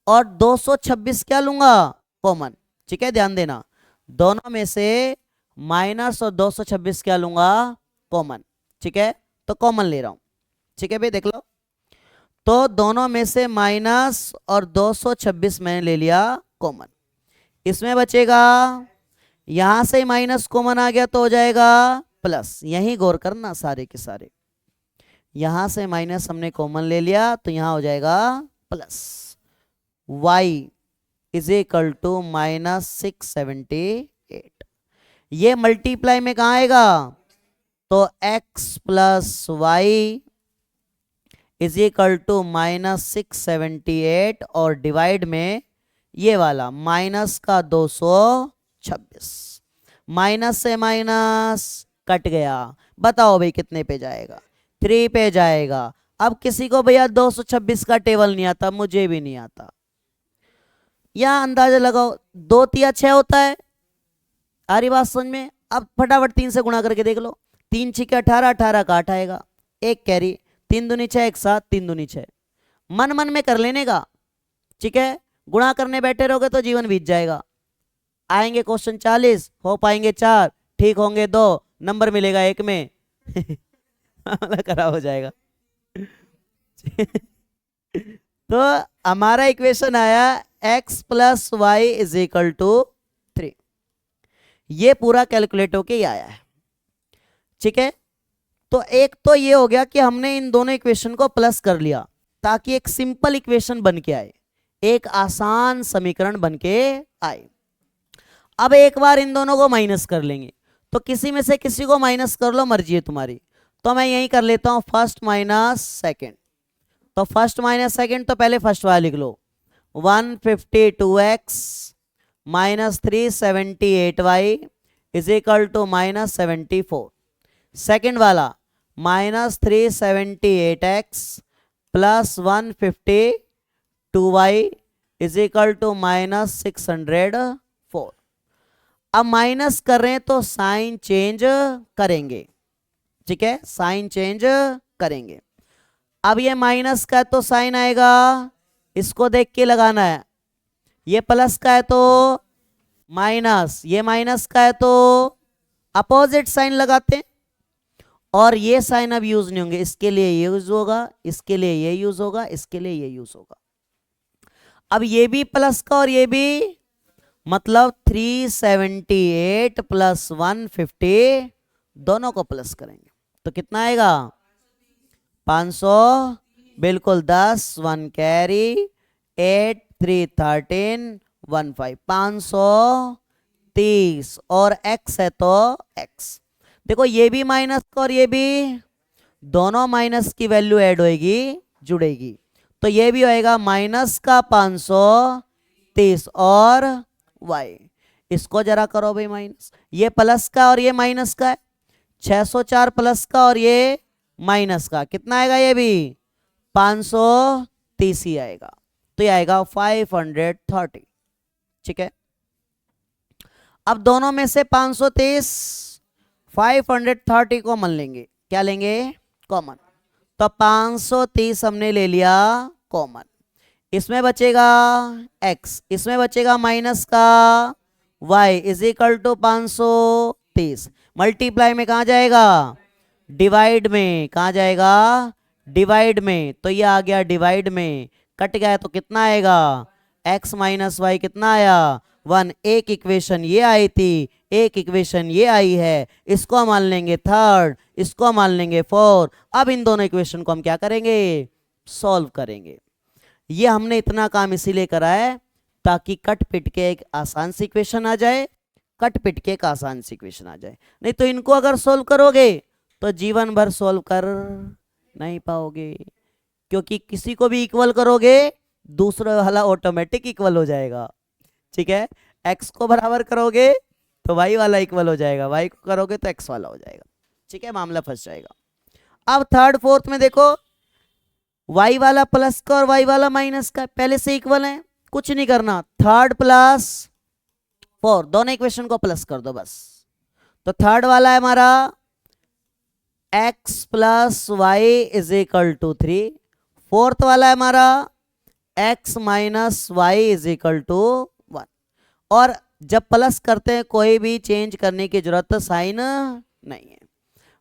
और 226 क्या लूंगा कॉमन, ठीक है। ध्यान देना, दोनों में से माइनस और 226 क्या लूंगा कॉमन, ठीक है। तो कॉमन ले रहा हूं, ठीक है भाई, देख लो। तो दोनों में से माइनस और 226 मैंने ले लिया कॉमन, इसमें बचेगा, यहां से माइनस कॉमन आ गया तो हो जाएगा प्लस, यही गौर करना सारे के सारे, यहां से माइनस हमने कॉमन ले लिया तो यहां हो जाएगा plus, y is equal to -678। ये मल्टीप्लाई में कहां आएगा, तो x plus Y is equal to -678, और डिवाइड में ये वाला माइनस का 226, माइनस से माइनस कट गया, बताओ भाई कितने पे जाएगा, 3 पे जाएगा। अब किसी को भैया 226 का टेबल नहीं आता, मुझे भी नहीं आता, यहां अंदाजा लगाओ, 2 तिया 6 होता है, आ रही बात समझ में। अब फटाफट 3 से गुणा करके देख लो, 3 6 18, 18 का 8 आएगा, एक कैरी, 3 दूनी 6, एक साथ 3 दूनी 6, मन मन में कर लेने का, ठीक है। गुणा करने बैठे रहोगे तो जीवन बीत जाएगा, आएंगे क्वेश्चन 40, हो पाएंगे 4, ठीक होंगे 2, नंबर मिलेगा 1 में खराब हो जाएगा तो हमारा इक्वेशन आया x plus Y is equal to 3, ये पूरा कैलकुलेट होके ही आया है, ठीक है। तो एक तो ये हो गया कि हमने इन दोनों इक्वेशन को प्लस कर लिया ताकि एक सिंपल इक्वेशन बन के आए, एक आसान समीकरण बन के आए। अब एक बार इन दोनों को माइनस कर लेंगे, तो किसी में से किसी को माइनस कर लो, मर्जी है तुम्हारी। तो मैं यही कर लेता हूं, फर्स्ट माइनस सेकेंड, तो फर्स्ट माइनस सेकेंड, तो पहले फर्स्ट वाला लिख लो, 152x minus 378y is equal to -74। Second वाला -378x plus 152y is equal to -604। अब माइनस कर रहे हैं तो साइन चेंज करेंगे, ठीक है, साइन चेंज करेंगे। अब ये माइनस का है तो साइन आएगा, इसको देख के लगाना है, ये प्लस का है तो माइनस, ये माइनस का है तो अपोजिट साइन लगाते हैं, और ये साइन अब यूज नहीं होंगे, इसके लिए ये यूज होगा, इसके लिए ये यूज होगा, इसके लिए ये यूज होगा। अब ये भी प्लस का और ये भी, मतलब 378 प्लस 150 दोनों को प्लस करेंगे तो कितना आएगा 500, बिल्कुल 10, 1 कैरी, 8 3 13 1 5, 530, और x है तो x। देखो ये भी माइनस का और ये भी, दोनों माइनस की वैल्यू ऐड होएगी, जुड़ेगी, तो ये भी होएगा माइनस का 530 और y। इसको जरा करो भाई माइनस, ये प्लस का और ये माइनस का है, 604 प्लस का और ये माइनस का, कितना आएगा ये भी 530 ही आएगा, तो ये आएगा 530। ठीक है, अब दोनों में से 530 530 कॉमन लेंगे, क्या लेंगे कॉमन, तो 530 हमने ले लिया कॉमन, इसमें बचेगा x, इसमें बचेगा माइनस का y is equal to 530, multiply में कहा जाएगा डिवाइड में, कहा जाएगा डिवाइड में, तो ये आ गया डिवाइड में, कट गया तो कितना आएगा x माइनस वाई कितना आया 1, एक इक्वेशन ये आई थी, एक इक्वेशन ये आई है, इसको मान लेंगे थर्ड, इसको मान लेंगे फोर, अब इन दोनों इक्वेशन को हम क्या करेंगे सॉल्व करेंगे। ये हमने इतना काम इसीलिए करा है ताकि कट पिट के एक आसान सी इक्वेशन आ जाए, कट पिट के एक आसान सी इक्वेशन आ जाए, नहीं तो इनको अगर सोल्व करोगे तो जीवन भर सोल्व कर नहीं पाओगे, क्योंकि किसी को भी इक्वल करोगे दूसरा वाला ऑटोमेटिक इक्वल हो जाएगा। ठीक है, x को बराबर करोगे तो y वाला इक्वल हो जाएगा, y को करोगे तो x वाला हो जाएगा। ठीक है, मामला फंस जाएगा। अब थर्ड फोर्थ में देखो, y वाला प्लस का और y वाला माइनस का पहले से इक्वल है, कुछ नहीं करना, थर्ड प्लस फोर दोनों इक्वेशन को प्लस कर दो बस, तो थर्ड वाला है हमारा x plus Y is equal to 3, fourth वाला है हमारा x minus y is equal to 1, और जब प्लस करते हैं कोई भी चेंज करने की जरूरत साइन नहीं है,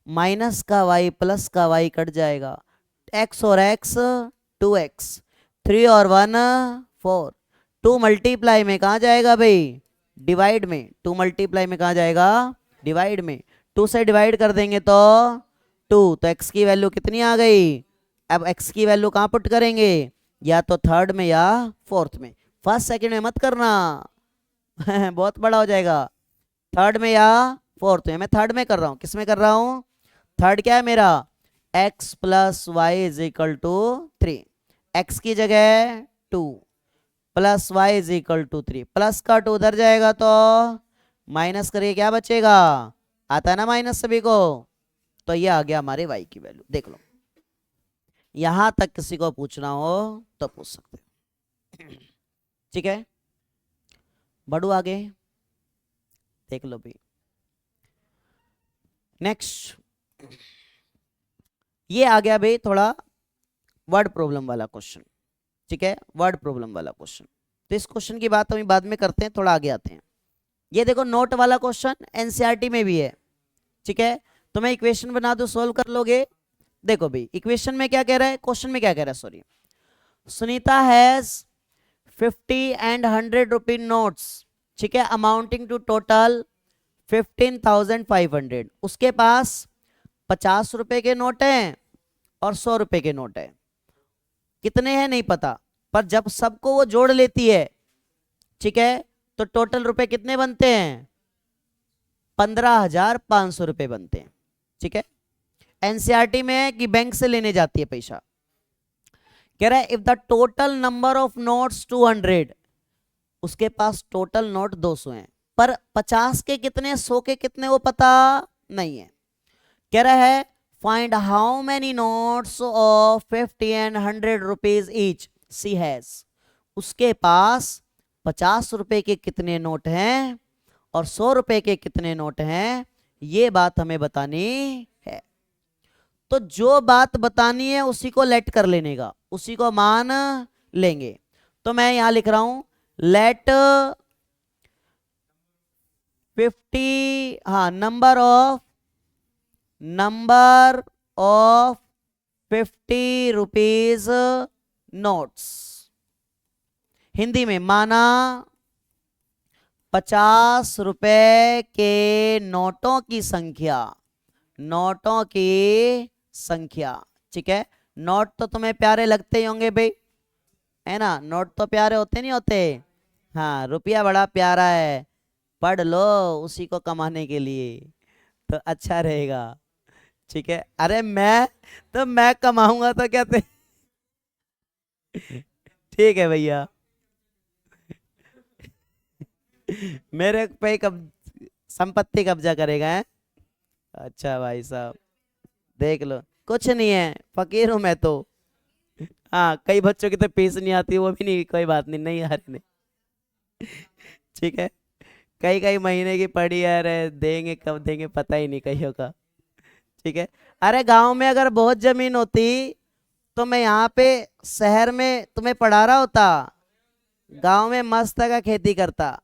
माइनस का y प्लस का y कट जाएगा, x और x 2x, 3 और 1 4, 2 मल्टीप्लाई में कहा जाएगा भाई डिवाइड में, 2 मल्टीप्लाई में कहा जाएगा डिवाइड में, 2 से डिवाइड कर देंगे तो 2, तो x की वैल्यू कितनी आ गई, अब x की वैल्यू कहाँ पुट करेंगे, या तो थर्ड में या फोर्थ में, फर्स्ट सेकंड में मत करना बहुत बड़ा हो जाएगा, थर्ड में या फोर्थ में, मैं थर्ड में कर रहा हूँ, किस में कर रहा हूँ, थर्ड क्या है मेरा x plus Y is equal to 3, x की जगह 2 plus Y is equal to 3, plus का 2 उधर जाएगा तो माइनस करिए क्या बचेगा, आता है ना माइनस सभी को, तो ये आ गया हमारे y की वैल्यू। देख लो, यहां तक किसी को पूछना हो तो पूछ सकते हो। ठीक है, बढ़ू आगे, देख लो भाई नेक्स्ट, ये आ गया भाई थोड़ा वर्ड प्रॉब्लम वाला क्वेश्चन। ठीक है, वर्ड प्रॉब्लम वाला क्वेश्चन, तो इस क्वेश्चन की बात हम बाद में करते हैं, थोड़ा आगे आते हैं। ये देखो नोट वाला क्वेश्चन एनसीईआरटी में भी है। ठीक है, तो मैं इक्वेशन बना दूं, सोल्व कर लोगे। देखो भाई इक्वेशन में क्या कह रहा है, क्वेश्चन में क्या कह रहा है, sorry, Sunita has 50 and 100 rupee notes, ठीक है, अमाउंटिंग टू टोटल 15,500, उसके पास 50 रुपए के नोट हैं और 100 रुपए के नोट हैं, कितने हैं नहीं पता, पर जब सबको वो जोड़ लेती है, ठीक है, तो टोटल रुपए कितने बनते हैं 15,500 रुपए बनते हैं। ठीक है, एनसीईआरटी में है कि बैंक से लेने जाती है पैसा, कह रहा है if the total number of notes 200, उसके पास टोटल नोट 200 हैं, पर 50 के कितने 100 के कितने वो पता नहीं है, कह रहा है find how many notes of 50 and 100 rupees each she has, उसके पास 50 रुपए के कितने नोट हैं और 100 रुपए के कितने नोट हैं, ये बात हमें बतानी है। तो जो बात बतानी है उसी को लेट कर लेने का, उसी को मान लेंगे, तो मैं यहां लिख रहा हूं लेट 50, हाँ, number of 50 rupees notes, Hindi में माना 50 रुपए के नोटों की संख्या, नोटों की संख्या। ठीक है, नोट तो तुम्हें प्यारे लगते ही होंगे भाई, है ना, नोट तो प्यारे होते नहीं होते, हाँ, रुपया बड़ा प्यारा है, पढ़ लो उसी को कमाने के लिए तो अच्छा रहेगा। ठीक है, अरे मैं कमाऊंगा तो क्या ठीक है भैया मेरे पे संपत्ति कब्जा करेगा है? अच्छा भाई साहब, देख लो, कुछ नहीं है, फकीर हूं मैं तो। हाँ, कई बच्चों की तो फीस नहीं आती, वो भी नहीं, कोई बात नहीं, नहीं यार नहीं। ठीक है, कई कई महीने की पड़ी है, अरे देंगे कब देंगे पता ही नहीं कईयों का। ठीक है। अरे गांव में अगर बहुत जमीन होती तो मैं यहाँ पे शहर में तुम्हें पढ़ा रहा होता, गांव में मस्त का खेती करता।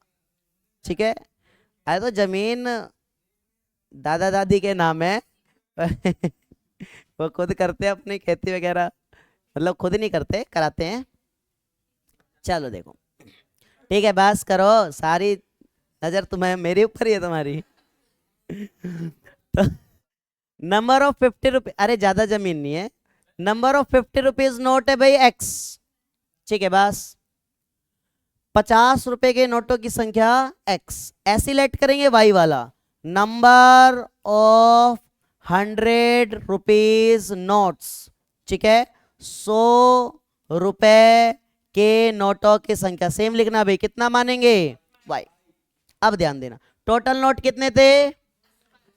ठीक है। अरे तो जमीन दादा दादी के नाम है। वो खुद करते हैं अपनी खेती वगैरह, मतलब खुद नहीं करते, कराते हैं। चलो देखो, ठीक है, बस करो, सारी नजर तुम्हें मेरे ऊपर ही है तुम्हारी। तो नंबर ऑफ 50 रुपीज, अरे ज्यादा जमीन नहीं है, नंबर ऑफ 50 रुपीज नोट है भाई एक्स। ठीक है, बस 50 रुपए के नोटों की संख्या एक्स, ऐसे लेट करेंगे वाई वाला। नंबर ऑफ 100 रुपीज नोट्स, ठीक है, 100 रुपए के नोटों की संख्या सेम लिखना भाई, कितना मानेंगे वाई। अब ध्यान देना, टोटल नोट कितने थे,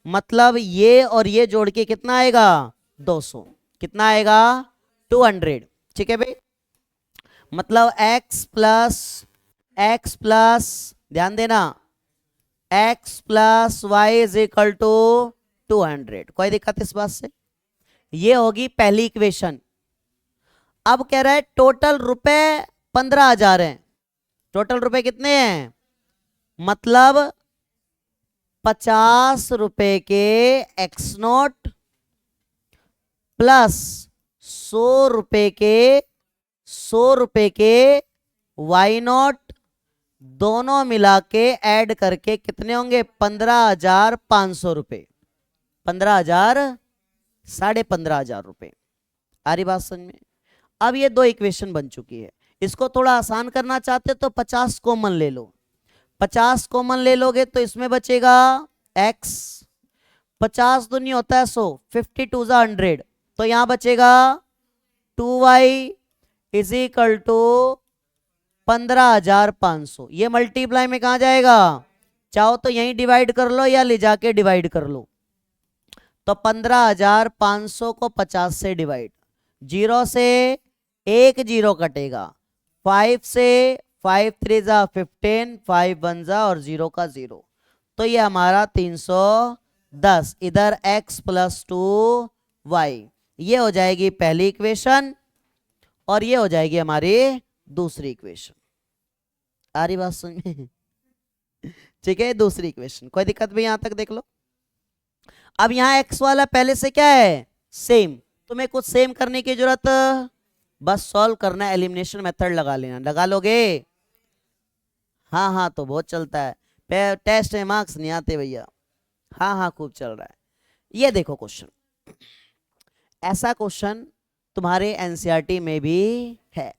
मतलब ये और ये जोड़ के कितना आएगा 200, कितना आएगा 200। ठीक है भाई, मतलब x प्लस ध्यान देना, x plus Y is equal to 200। कोई दिक्कत इस बात से? ये होगी पहली इक्वेशन। अब कह रहा है टोटल रुपए 15,000 हैं, टोटल रुपए कितने हैं, मतलब 50 रुपए के एक्स नोट प्लस 100 रुपए के वाई नोट, दोनों मिला के ऐड करके कितने होंगे 15,500 रुपए, 15,000, 15,500 रुपए। आ रही बात समझ में? अब ये दो इक्वेशन बन चुकी है, इसको थोड़ा आसान करना चाहते तो 50 कॉमन ले लो, 50 कॉमन ले लोगे तो इसमें बचेगा x, 50 तो नहीं होता है 100, 52 जा 100, तो यहां बचेगा 2y इज इक्वल टू 15,500। ये मल्टीप्लाई में कहा जाएगा, चाहो तो यहीं डिवाइड कर लो या ले जाके डिवाइड कर लो। तो 15,500 को 50 से डिवाइड, 0 से 1 0 कटेगा, 5 से 5 3 जा 15, 5 1 जा और 0 का 0, तो ये हमारा 310, इधर x प्लस 2y, ये हो जाएगी पहली इक्वेशन और ये हो जाएगी हमारी दूसरी इक्वेशन। आ रही बात समझ में? ठीक है, दूसरी इक्वेशन, कोई दिक्कत भी यहां तक देख लो। अब यहां x वाला पहले से क्या है सेम, तुम्हें कुछ सेम करने की जरूरत, बस सॉल्व करना, एलिमिनेशन मेथड लगा लेना, लगा लोगे? हाँ हाँ, तो बहुत चलता है, टेस्ट में मार्क्स नहीं आते भैया। हाँ हाँ, खूब चल रहा है। ये देखो क्वेश्चन, ऐसा क्वेश्चन तुम्हारे एनसीईआरटी में भी है।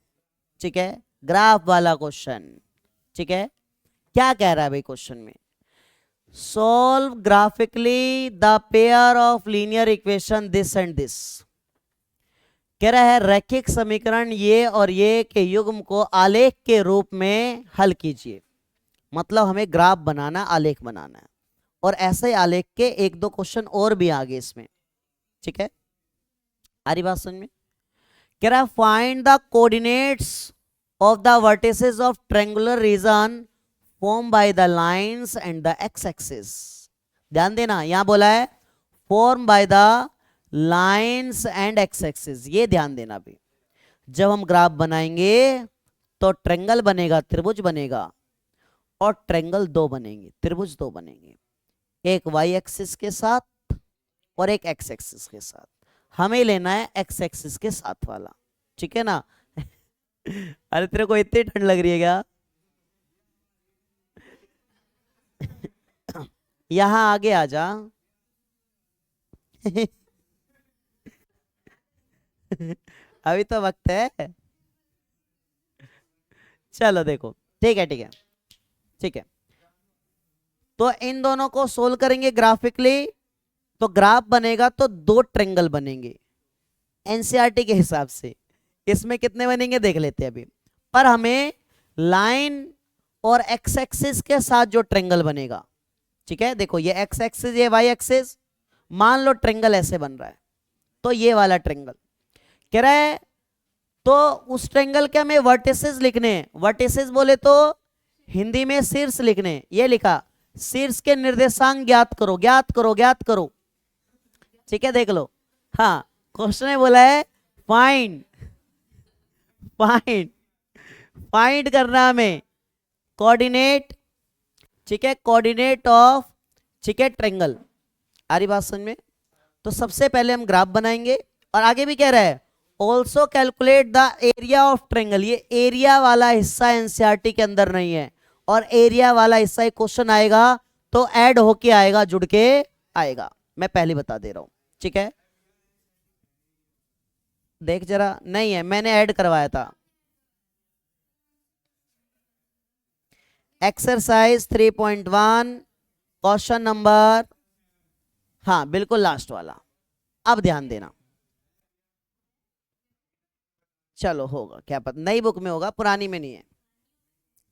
ठीक है, ग्राफ वाला क्वेश्चन। ठीक है, क्या कह रहा है भाई क्वेश्चन में, solve graphically the pair of linear equation this and this. कह रहा है रैखिक समीकरण ये और ये के युग्म को आलेख के रूप में हल कीजिए, मतलब हमें ग्राफ बनाना, आलेख बनाना है, और ऐसे आलेख के एक दो क्वेश्चन और भी आगे इसमें। ठीक है, आ रही बात समझ में? कह रहा है find the coordinates of the vertices of triangular region form by the lines and the x axis. ध्यान देना, यहां बोला है form by the lines and x axis, ये ध्यान देना भी। जब हम ग्राफ बनाएंगे तो ट्रायंगल बनेगा, त्रिभुज बनेगा, और ट्रायंगल दो बनेंगे, त्रिभुज दो बनेंगे, एक वाई एक्सिस के साथ और एक एक्स एक्सिस के साथ। हमें लेना है एक्स एक्सिस के साथ वाला, ठीक है ना? अरे तेरे को इतनी ठंड लग रही है क्या? यहां आगे आ जा। अभी तो वक्त है। चलो देखो, ठीक है ठीक है ठीक है, तो इन दोनों को सोल्व करेंगे ग्राफिकली, तो ग्राफ बनेगा तो दो ट्रायंगल बनेंगे एनसीईआरटी के हिसाब से। इसमें कितने बनेंगे देख लेते हैं अभी, पर हमें लाइन और एक्स एक्सिस के साथ जो ट्रेंगल बनेगा, ठीक है, देखो ये एक्स एक्सिस, ये वाई एक्सिस, मान लो ट्रेंगल ऐसे बन रहा है, तो ये वाला ट्रेंगल कह रहा है, तो उस ट्रेंगल के हमें वर्टिसेस लिखने हैं। वर्टिसेस बोले तो हिंदी में शीर्ष लिखने हैं। ये लिखा, शीर्ष के निर्देशांक ज्ञात करो, ज्ञात करो, ज्ञात करो, ठीक है, देख लो। हाँ, क्वेश्चन में बोला है फाइंड, फाइंड, फाइंड करना हमें कोऑर्डिनेट, ठीक है, कोऑर्डिनेट ऑफ, ठीक है, ट्रेंगल। आ रही बात समझ में? तो सबसे पहले हम ग्राफ बनाएंगे, और आगे भी कह रहा है also calculate the area of triangle. ये एरिया वाला हिस्सा एनसीईआरटी के अंदर नहीं है, और एरिया वाला हिस्सा एक क्वेश्चन आएगा तो ऐड होके आएगा, जुड़ के आएगा, मैं पहले बता दे रहा हूं, ठीक है। देख जरा, नहीं है, मैंने ऐड करवाया था। एक्सरसाइज 3.1 क्वेश्चन नंबर, हाँ बिल्कुल लास्ट वाला। अब ध्यान देना, चलो होगा क्या पता, नई बुक में होगा, पुरानी में नहीं है।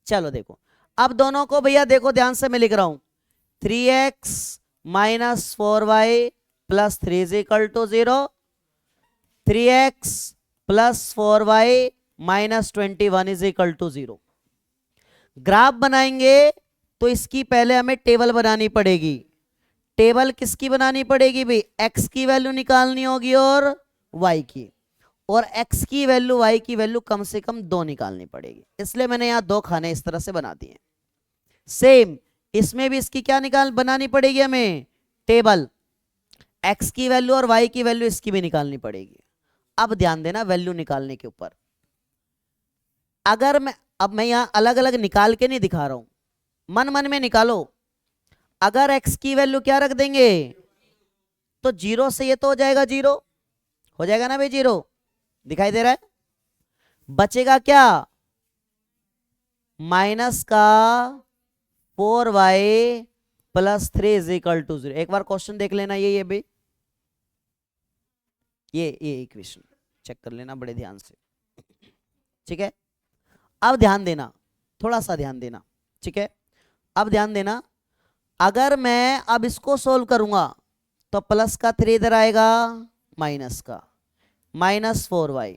चलो देखो, अब दोनों को भैया देखो ध्यान से, मैं लिख रहा हूं 3x minus 4y plus 3 is equal to 0, 3x plus 4y minus 21 is equal to 0। Graph बनाएंगे तो इसकी पहले हमें टेबल बनानी पड़ेगी। टेबल किसकी बनानी पड़ेगी भाई? x की वैल्यू निकालनी होगी और y की, और x की वैल्यू y की वैल्यू कम से कम 2 निकालनी पड़ेगी, इसलिए मैंने यहां 2 खाने इस तरह से बना दिए। सेम इसमें भी इसकी क्या बनानी पड़ेगी हमें? टेबल, x की वैल्यू और y की वैल्यू इसकी भी निकालनी पड़ेगी। अब ध्यान देना वैल्यू निकालने के ऊपर, अगर मैं यहां अलग अलग निकाल के नहीं दिखा रहा हूं, मन मन में निकालो। अगर x की वैल्यू क्या रख देंगे तो 0 से ये तो हो जाएगा 0, हो जाएगा ना भाई 0, दिखाई दे रहा है। बचेगा क्या? माइनस का 4y plus 3 is equal to 0। एक बार क्वेश्चन देख लेना, ये भाई ये इक्वेशन चेक कर लेना बड़े ध्यान से, ठीक है। अब ध्यान देना, थोड़ा सा ध्यान देना, ठीक है। अब ध्यान देना, अगर मैं अब इसको सोल्व करूंगा तो प्लस का 3 इधर आएगा, माइनस का, माइनस 4y,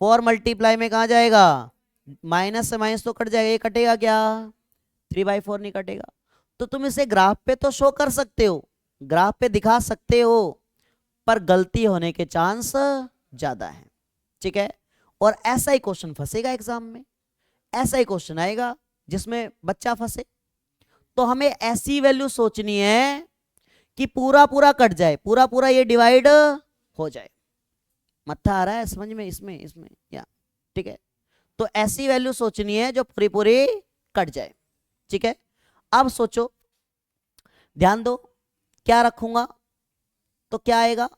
4 मल्टीप्लाई में कहा जाएगा, माइनस से माइनस तो कट जाएगा, ये कटेगा क्या? 3/4 नहीं कटेगा। तो तुम इसे ग्राफ पे तो शो कर सकते हो, ग्राफ पे दिखा सकते हो, पर गलती होने के चांस ज्यादा है, ठीक है। और ऐसा ही क्वेश्चन फंसेगा एग्जाम में, ऐसा ही क्वेश्चन आएगा जिसमें बच्चा फंसे। तो हमें ऐसी वैल्यू सोचनी है कि पूरा पूरा कट जाए, पूरा पूरा ये डिवाइड हो जाए। मत्था आ रहा है समझ में? इसमें या ठीक है। तो ऐसी वैल्यू सोचनी है जो पूरी पूरी कट जाए, ठीक है। अब सोचो, ध्यान दो, क्या रखूंगा तो क्या आएगा?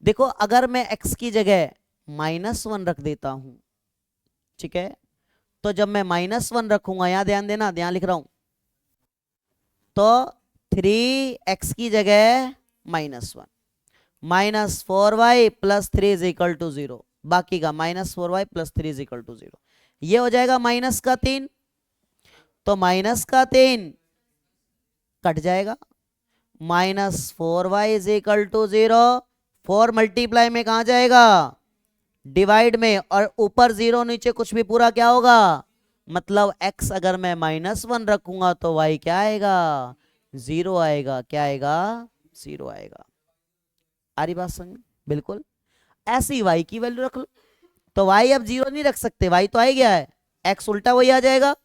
देखो, अगर मैं x की जगह -1 रख देता हूं, ठीक है, तो जब मैं -1 रखूंगा, यहां ध्यान देना, ध्यान लिख रहा हूं, तो 3x की जगह -1, minus 4y plus 3 is equal to 0, बाकी का minus 4y plus 3 is equal to 0, ये हो जाएगा माइनस का 3, तो माइनस का 3 कट जाएगा, minus 4y is equal to 0, 4 multiply में कहा जाएगा? डिवाइड में, और ऊपर 0 नीचे कुछ भी पूरा क्या होगा? मतलब x अगर मैं -1 रखूंगा तो y क्या आएगा? 0 आएगा। क्या आएगा? 0 आएगा। आ रही बात समझ? बिल्कुल ऐसी y की वैल्यू रख लो, तो y अब 0 नहीं रख सकते, y तो आ ही गया है, x उल्टा वही आ जाएगा।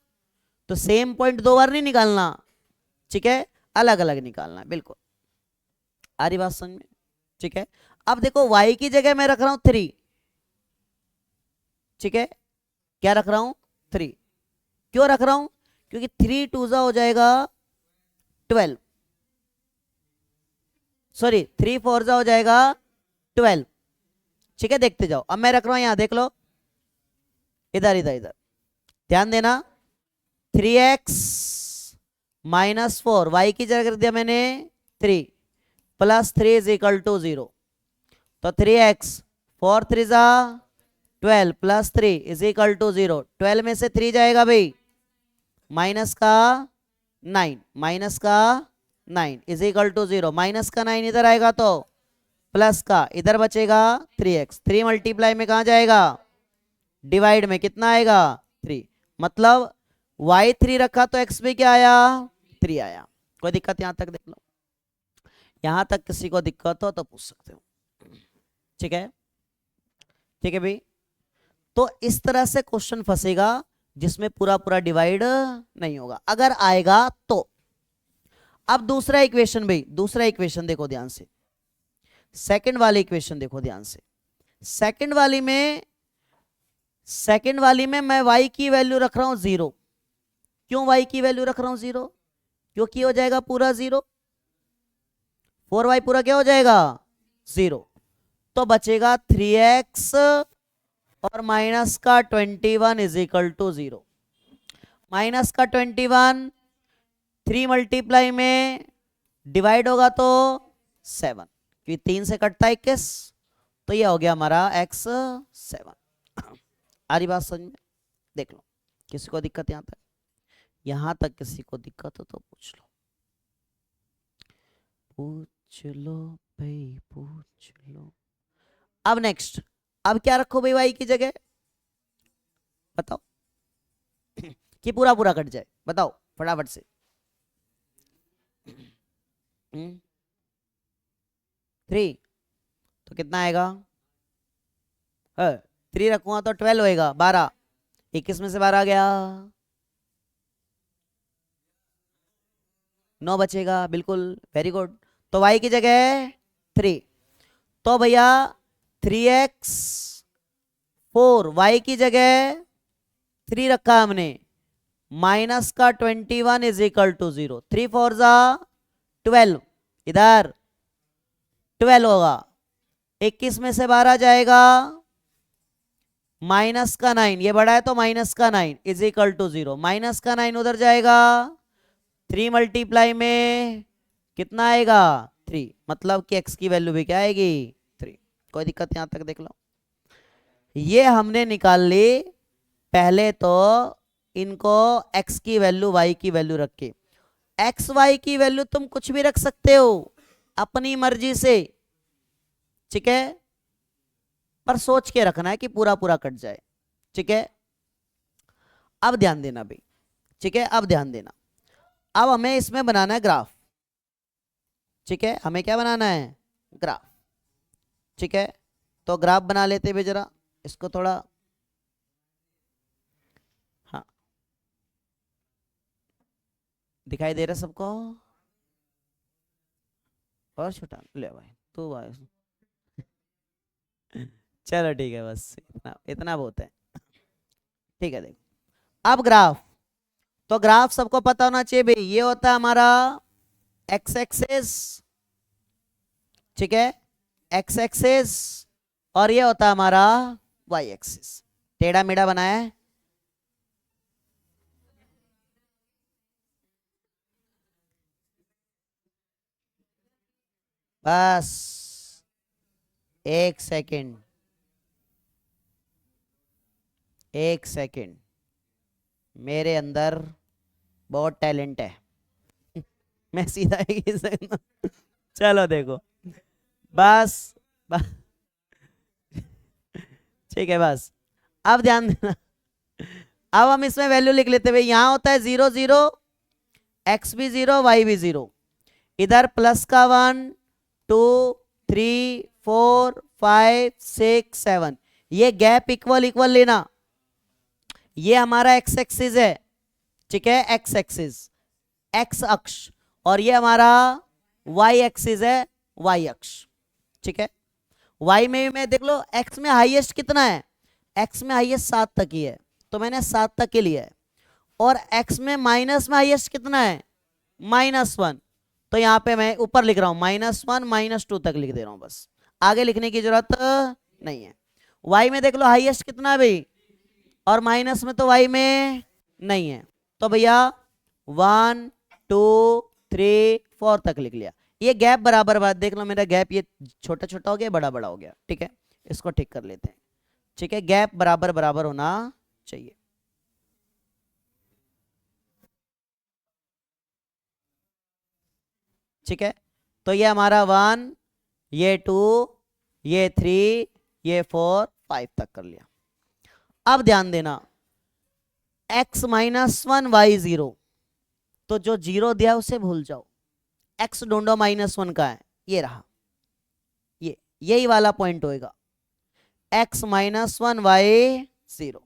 तो सेम पॉइंट 2 बार नहीं निकालना, ठीक है, अलग अलग निकालना, बिल्कुल। आ रही बात समझ में? ठीक है। अब देखो, y की जगह मैं रख रहा हूं 3, ठीक है, क्या रख रहा हूं? 3। क्यों रख रहा हूं? क्योंकि 3 2 हो जाएगा 12, सॉरी 3 4 हो जाएगा 12, ठीक है। देखते जाओ, अब मैं रख रहा हूं यहां, देख लो, इधर इधर इधर ध्यान देना, 3x -4, y की जगह रख दिया मैंने 3, प्लस 3 इज इक्वल टू 0, तो 3x 4 3 जा 12 प्लस 3 इज इक्वल टू 0। 12 में से 3 जाएगा भाई, माइनस का 9, माइनस का 9 इज इक्वल टू 0। माइनस का 9 इधर आएगा तो प्लस का इधर बचेगा 3x। 3 मल्टीप्लाई में कहां जाएगा, डिवाइड में कितना आएगा 3। मतलब y3 रखा तो x में क्या आया 3 आया। कोई दिक्कत यहां तक देख लो, यहां तक किसी को दिक्कत हो तो पूछ सकते हो। ठीक है, ठीक है भाई। तो इस तरह से क्वेश्चन फंसेगा जिसमें पूरा पूरा डिवाइड नहीं होगा, अगर आएगा तो। अब दूसरा इक्वेशन भाई, दूसरा इक्वेशन देखो ध्यान से, सेकंड वाली इक्वेशन देखो ध्यान से। सेकंड वाली में मैं y की वैल्यू रख रहा हूं 0। क्यों y की वैल्यू रख रहा हूं 0, क्योंकि हो जाएगा पूरा 0, 4y पूरा क्या हो जाएगा 0। तो बचेगा 3x और माइनस का 21 इज इक्वल टू 0। माइनस का 21 3 मल्टीप्लाई में डिवाइड होगा तो 7, क्योंकि 3 से कटता है 21, तो ये हो गया हमारा x 7। आ रही बात समझ में, देख लो किसी को दिक्कत यहां तक किसी को दिक्कत हो तो पूछ लो, पूछ लो भाई पूछ लो। अब नेक्स्ट, अब क्या रखो भाई y की जगह, बताओ कि पूरा पूरा कट जाए, बताओ फटाफट से। 3 तो कितना आएगा, 3 रखूंगा तो 12 होएगा, 12, 21 में से 12 गया, 9 बचेगा, बिल्कुल वेरी गुड। तो y की जगह 3, तो भैया 3x 4, y की जगह 3 रखा हमने, माइनस का 21 इज इक्वल टू 0। 3 4 जा 12, इधर 12 होगा, 21 में से 12 जाएगा, माइनस का 9, ये बड़ा है तो माइनस का 9 इज इक्वल टू 0। माइनस का 9 उधर जाएगा, 3 मल्टीप्लाई में कितना आएगा 3, मतलब कि x की वैल्यू भी क्या आएगी 3। कोई दिक्कत यहां तक देख लो। ये हमने निकाल ली, पहले तो इनको x की वैल्यू y की वैल्यू रख के, x y की वैल्यू तुम कुछ भी रख सकते हो अपनी मर्जी से, ठीक है, पर सोच के रखना है कि पूरा पूरा कट जाए। ठीक है, अब ध्यान देना भाई, ठीक है, अब ध्यान देना। अब हमें इसमें बनाना है ग्राफ, ठीक है, हमें क्या बनाना है ग्राफ। ठीक है, तो ग्राफ बना लेते हैं जरा, इसको थोड़ा, हाँ दिखाई दे रहा सबको, और छोटा ले भाई तो भाई चलो ठीक है, बस इतना इतना बहुत है। ठीक है, देखो अब ग्राफ, तो ग्राफ सबको पता होना चाहिए भाई, ये होता है हमारा x एक्सिस, ठीक है, x एक्सिस, और ये होता है हमारा y एक्सिस। टेढ़ा मेढ़ा बनाया है, बस एक सेकंड, एक सेकंड, मेरे अंदर बहुत टैलेंट है मैं सीधा ही चलो देखो, बस, बस ठीक है, बस अब ध्यान देना। अब हम इसमें वैल्यू लिख लेते हैं, यहां होता है 0 0, x भी 0 y भी 0, इधर प्लस का 1 2 3 4 5 6 7, ये गैप इक्वल इक्वल लेना, ये हमारा x एक्सिस है, ठीक है, x एक्सिस x अक्ष, और ये हमारा y एक्सिस है y अक्ष। ठीक है, y में भी मैं देख लो, x में हाईएस्ट कितना है, x में हाईएस्ट 7 तक ही है, तो मैंने 7 तक के लिया है, और x में माइनस में हाईएस्ट कितना है -1, तो यहां पे मैं ऊपर लिख रहा हूं -1 -2 तक लिख दे रहा हूं, बस आगे लिखने की जरूरत नहीं है। y में देख लो हाईएस्ट कितना है भाई, और माइनस में तो y में नहीं है, तो भैया 1 2 3 4 तक लिख लिया। ये गैप बराबर बात देख लो, मेरा गैप ये छोटा छोटा हो गया, बड़ा बड़ा हो गया, ठीक है, इसको ठीक कर लेते हैं। ठीक है, गैप बराबर बराबर होना चाहिए। ठीक है, तो ये हमारा 1, ये 2, ये 3, ये 4, 5 तक कर लिया। अब ध्यान देना, x -1 y 0, तो जो 0 दिया उसे भूल जाओ। x ढूंढो -1 का है, ये रहा, ये यही वाला पॉइंट होएगा, x -1 y 0,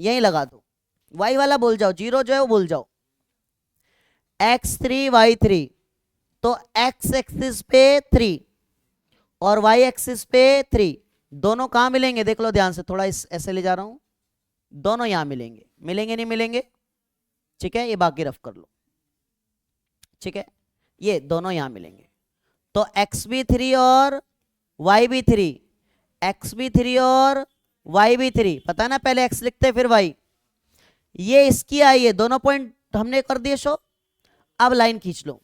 यही लगा दो। y वाला भूल जाओ, 0 जो है वो भूल जाओ। x3 y3, तो x एक्सिस पे 3 और y एक्सिस पे 3, दोनों कहां मिलेंगे देख लो ध्यान से, थोड़ा इस ऐसे ले जा रहा हूं, दोनों यहां मिलेंगे, मिलेंगे नहीं मिलेंगे? ठीक है, ये बाकी रफ कर लो। ठीक है, ये दोनों यहां मिलेंगे, तो x भी 3 और y भी 3, x भी 3 और y भी 3, पता है ना, पहले x लिखते फिर y। ये इसकी आई है, दोनों पॉइंट हमने कर दिए शो। अब लाइन खींच लो।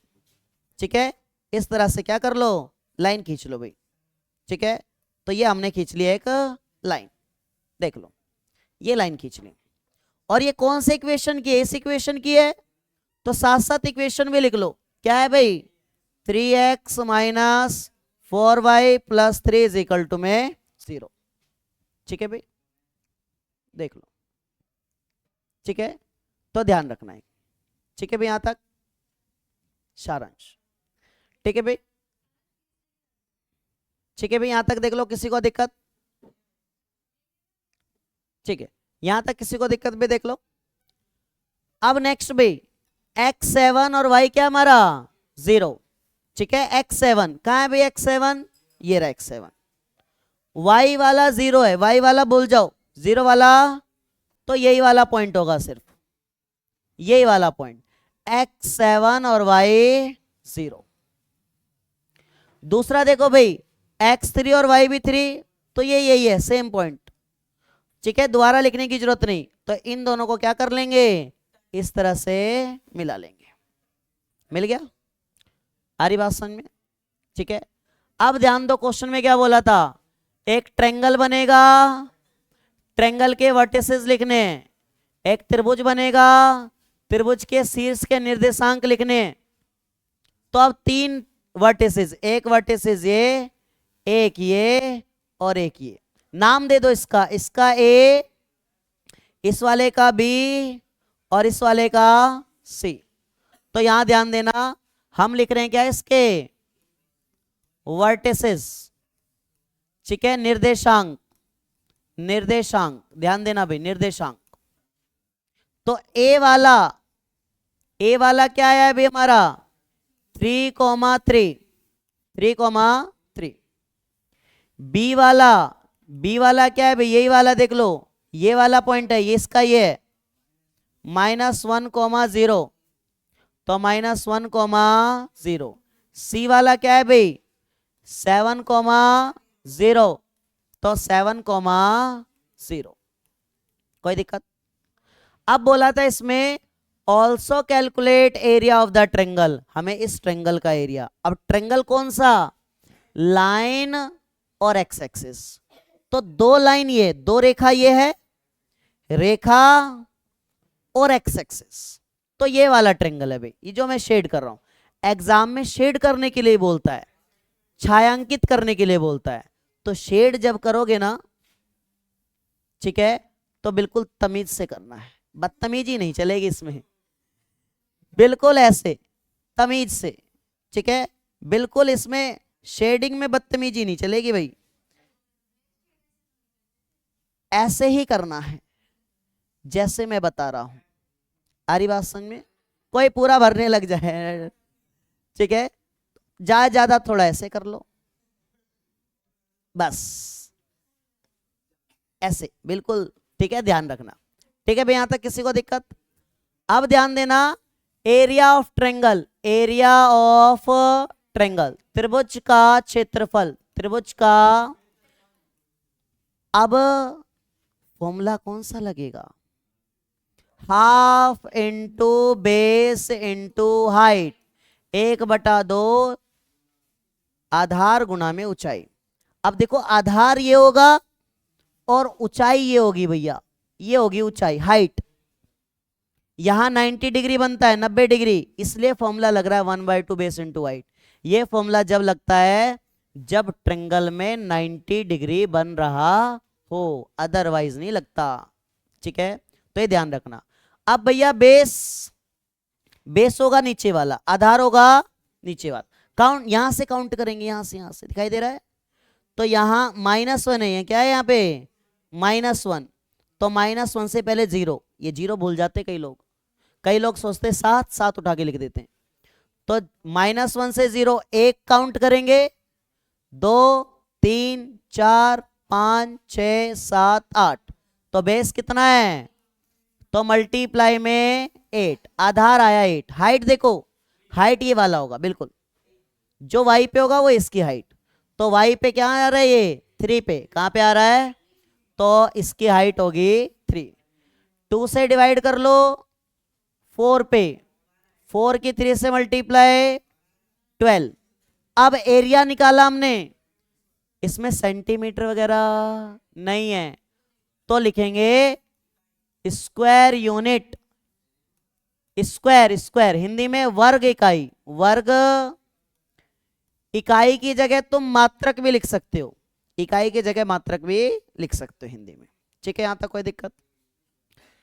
ठीक है, इस तरह से क्या कर लो, लाइन खींच लो भाई। ठीक है, तो ये हमने खींच लिया एक लाइन, देख लो ये लाइन खींच ली। और ये कौन से इक्वेशन की है? इस इक्वेशन की है, तो साथ साथ इक्वेशन भी लिख लो। क्या है भाई? 3x - 4y + 3 = में 0। ठीक है भाई, देख लो। ठीक है, तो ध्यान रखना है। ठीक है भाई, यहां तक सारांश। ठीक है भाई, ठीक है भाई, यहां तक देख लो, किसी को दिक्कत? ठीक है, यहां तक किसी को दिक्कत भी देख लो। अब नेक्स्ट भाई, x7 और y क्या हमारा 0। ठीक है, x7 कहां है भाई? x7 ये रहा, x7। y वाला 0 है, y वाला भूल जाओ, 0 वाला तो यही वाला पॉइंट होगा, सिर्फ यही वाला पॉइंट, x7 और y 0। दूसरा देखो भाई, x3 और y भी 3, तो ये यही है, सेम पॉइंट। ठीक है, दोबारा लिखने की जरूरत नहीं, तो इन दोनों को क्या कर लेंगे, इस तरह से मिला लेंगे। मिल गया? आ रही बात समझ में? ठीक है, अब ध्यान दो, क्वेश्चन में क्या बोला था, एक ट्रायंगल बनेगा, ट्रायंगल के वर्टिसेस लिखने, एक त्रिभुज बनेगा, त्रिभुज के शीर्ष के निर्देशांक लिखने। तो अब 3 वर्टिसेस, एक वर्टिसेस ये, एक ये और एक ये, नाम दे दो इसका, इसका ए, इस वाले का बी और इस वाले का सी। तो यहां ध्यान देना, हम लिख रहे हैं क्या इसके वर्टिसेस। ठीक है, निर्देशांक, निर्देशांक ध्यान देना भाई, निर्देशांक। तो ए वाला क्या है भाई हमारा 3,3, 3,3। बी वाला क्या है भाई, यही वाला देख लो, ये वाला पॉइंट है, ये इसका ये है -1,0, तो -1,0। सी वाला क्या है भाई 7,0, तो 7,0। कोई दिक्कत? अब बोला था इसमें also calculate area of the triangle, हमें इस ट्रेंगल का एरिया। अब ट्रेंगल कौन सा, लाइन और एक्स एक्सिस, तो 2 लाइन, ये 2 रेखा, ये है रेखा और एक्स एक्सिस, तो ये वाला ट्रेंगल है भाई, ये जो मैं शेड कर रहा हूं। एग्जाम में शेड करने के लिए बोलता है, छायांकित करने के लिए बोलता है, तो शेड जब करोगे ना, ठीक है, तो बिल्कुल तमीज से करना है, बदतमीजी नहीं चलेगी इसमें, बिल्कुल ऐसे तमीज से। ठीक है, बिल्कुल इसमें शेडिंग में बदतमीजी नहीं चलेगी भाई, ऐसे ही करना है जैसे मैं बता रहा हूं। आ रही बात समझ में? कोई पूरा भरने लग जाए, ठीक है, ज्यादा थोड़ा ऐसे कर लो, बस ऐसे बिल्कुल। ठीक है, ध्यान रखना। ठीक है भाई, यहां तक किसी को दिक्कत? अब ध्यान देना, area of triangle, area of triangle, त्रिभुज का क्षेत्रफल, त्रिभुज का। अब फॉर्मूला कौन सा लगेगा, 1/2 × बेस × हाइट, 1/2 आधार गुणा में ऊंचाई। अब देखो, आधार ये होगा और ऊंचाई ये होगी भैया, ये होगी ऊंचाई, हाइट। यहां 90 डिग्री बनता है, 90 डिग्री, इसलिए फॉर्मूला लग रहा है 1/2 बेस इंटू हाइट। ये फॉर्मूला जब लगता है जब ट्रेंगल में 90 डिग्री बन रहा हो, अदरवाइज नहीं लगता। ठीक है, तो ये ध्यान रखना। अब भैया बेस, बेस होगा नीचे वाला, आधार होगा नीचे वाला। काउंट यहां से काउंट करेंगे, यहां से दिखाई दे रहा है। तो यहां -1 है, क्या है यहाँ पे -1, तो -1 से पहले 0, ये 0 भूल जाते कई लोग, कई लोग सोचते 7 7 उठा के लिख देते हैं। तो -1 से 0 1 काउंट करेंगे, 2 3 4 5 6 7 8, तो बेस कितना है, तो मल्टीप्लाई में 8, आधार आया 8। हाइट देखो, हाइट ये वाला होगा बिल्कुल, जो y पे होगा वो इसकी हाइट। तो y पे क्या आ रहा है, ये 3 पे, कहां पे आ रहा है, तो इसकी हाइट होगी 3। 2 से डिवाइड कर लो 4 पे, 4 की 3 से मल्टीप्लाई 12। अब एरिया निकाला हमने, इसमें सेंटीमीटर वगैरह नहीं है, तो लिखेंगे square unit. Square, square Hindi में वर्ग इकाई, वर्ग इकाई की जगह तुम मात्रक भी लिख सकते हो, इकाई की जगह मात्रक भी लिख सकते हो हिंदी में। ठीक है, यहां तक कोई दिक्कत,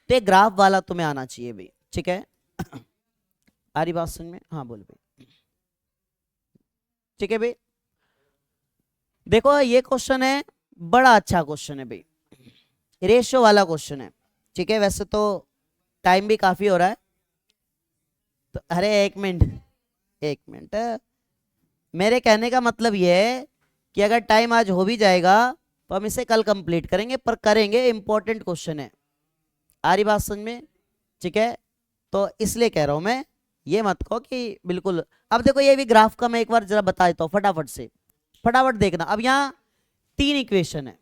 तो ये ग्राफ वाला तुम्हें आना चाहिए भी। ठीक है, आ रही बात समझ में, हाँ बोल भाई। ठीक है भाई, देखो ये क्वेश्चन है, बड़ा अच्छा क्वेश्चन है भाई, रेशियो वाला क्वेश्चन है। ठीक है, वैसे तो टाइम भी काफी हो रहा है, तो अरे एक मिनट, एक मिनट, मेरे कहने का मतलब ये है कि अगर टाइम आज हो भी जाएगा तो हम इसे कल कंप्लीट करेंगे, पर करेंगे, इंपॉर्टेंट क्वेश्चन है। आ रही बात समझ में? ठीक है, तो इसलिए कह रहा हूं मैं, ये मत कहो कि बिल्कुल। अब देखो ये भी ग्राफ का मैं एक बार जरा बता देता हूं फटाफट से, फटाफट देखना। अब यहां 3 इक्वेशन है,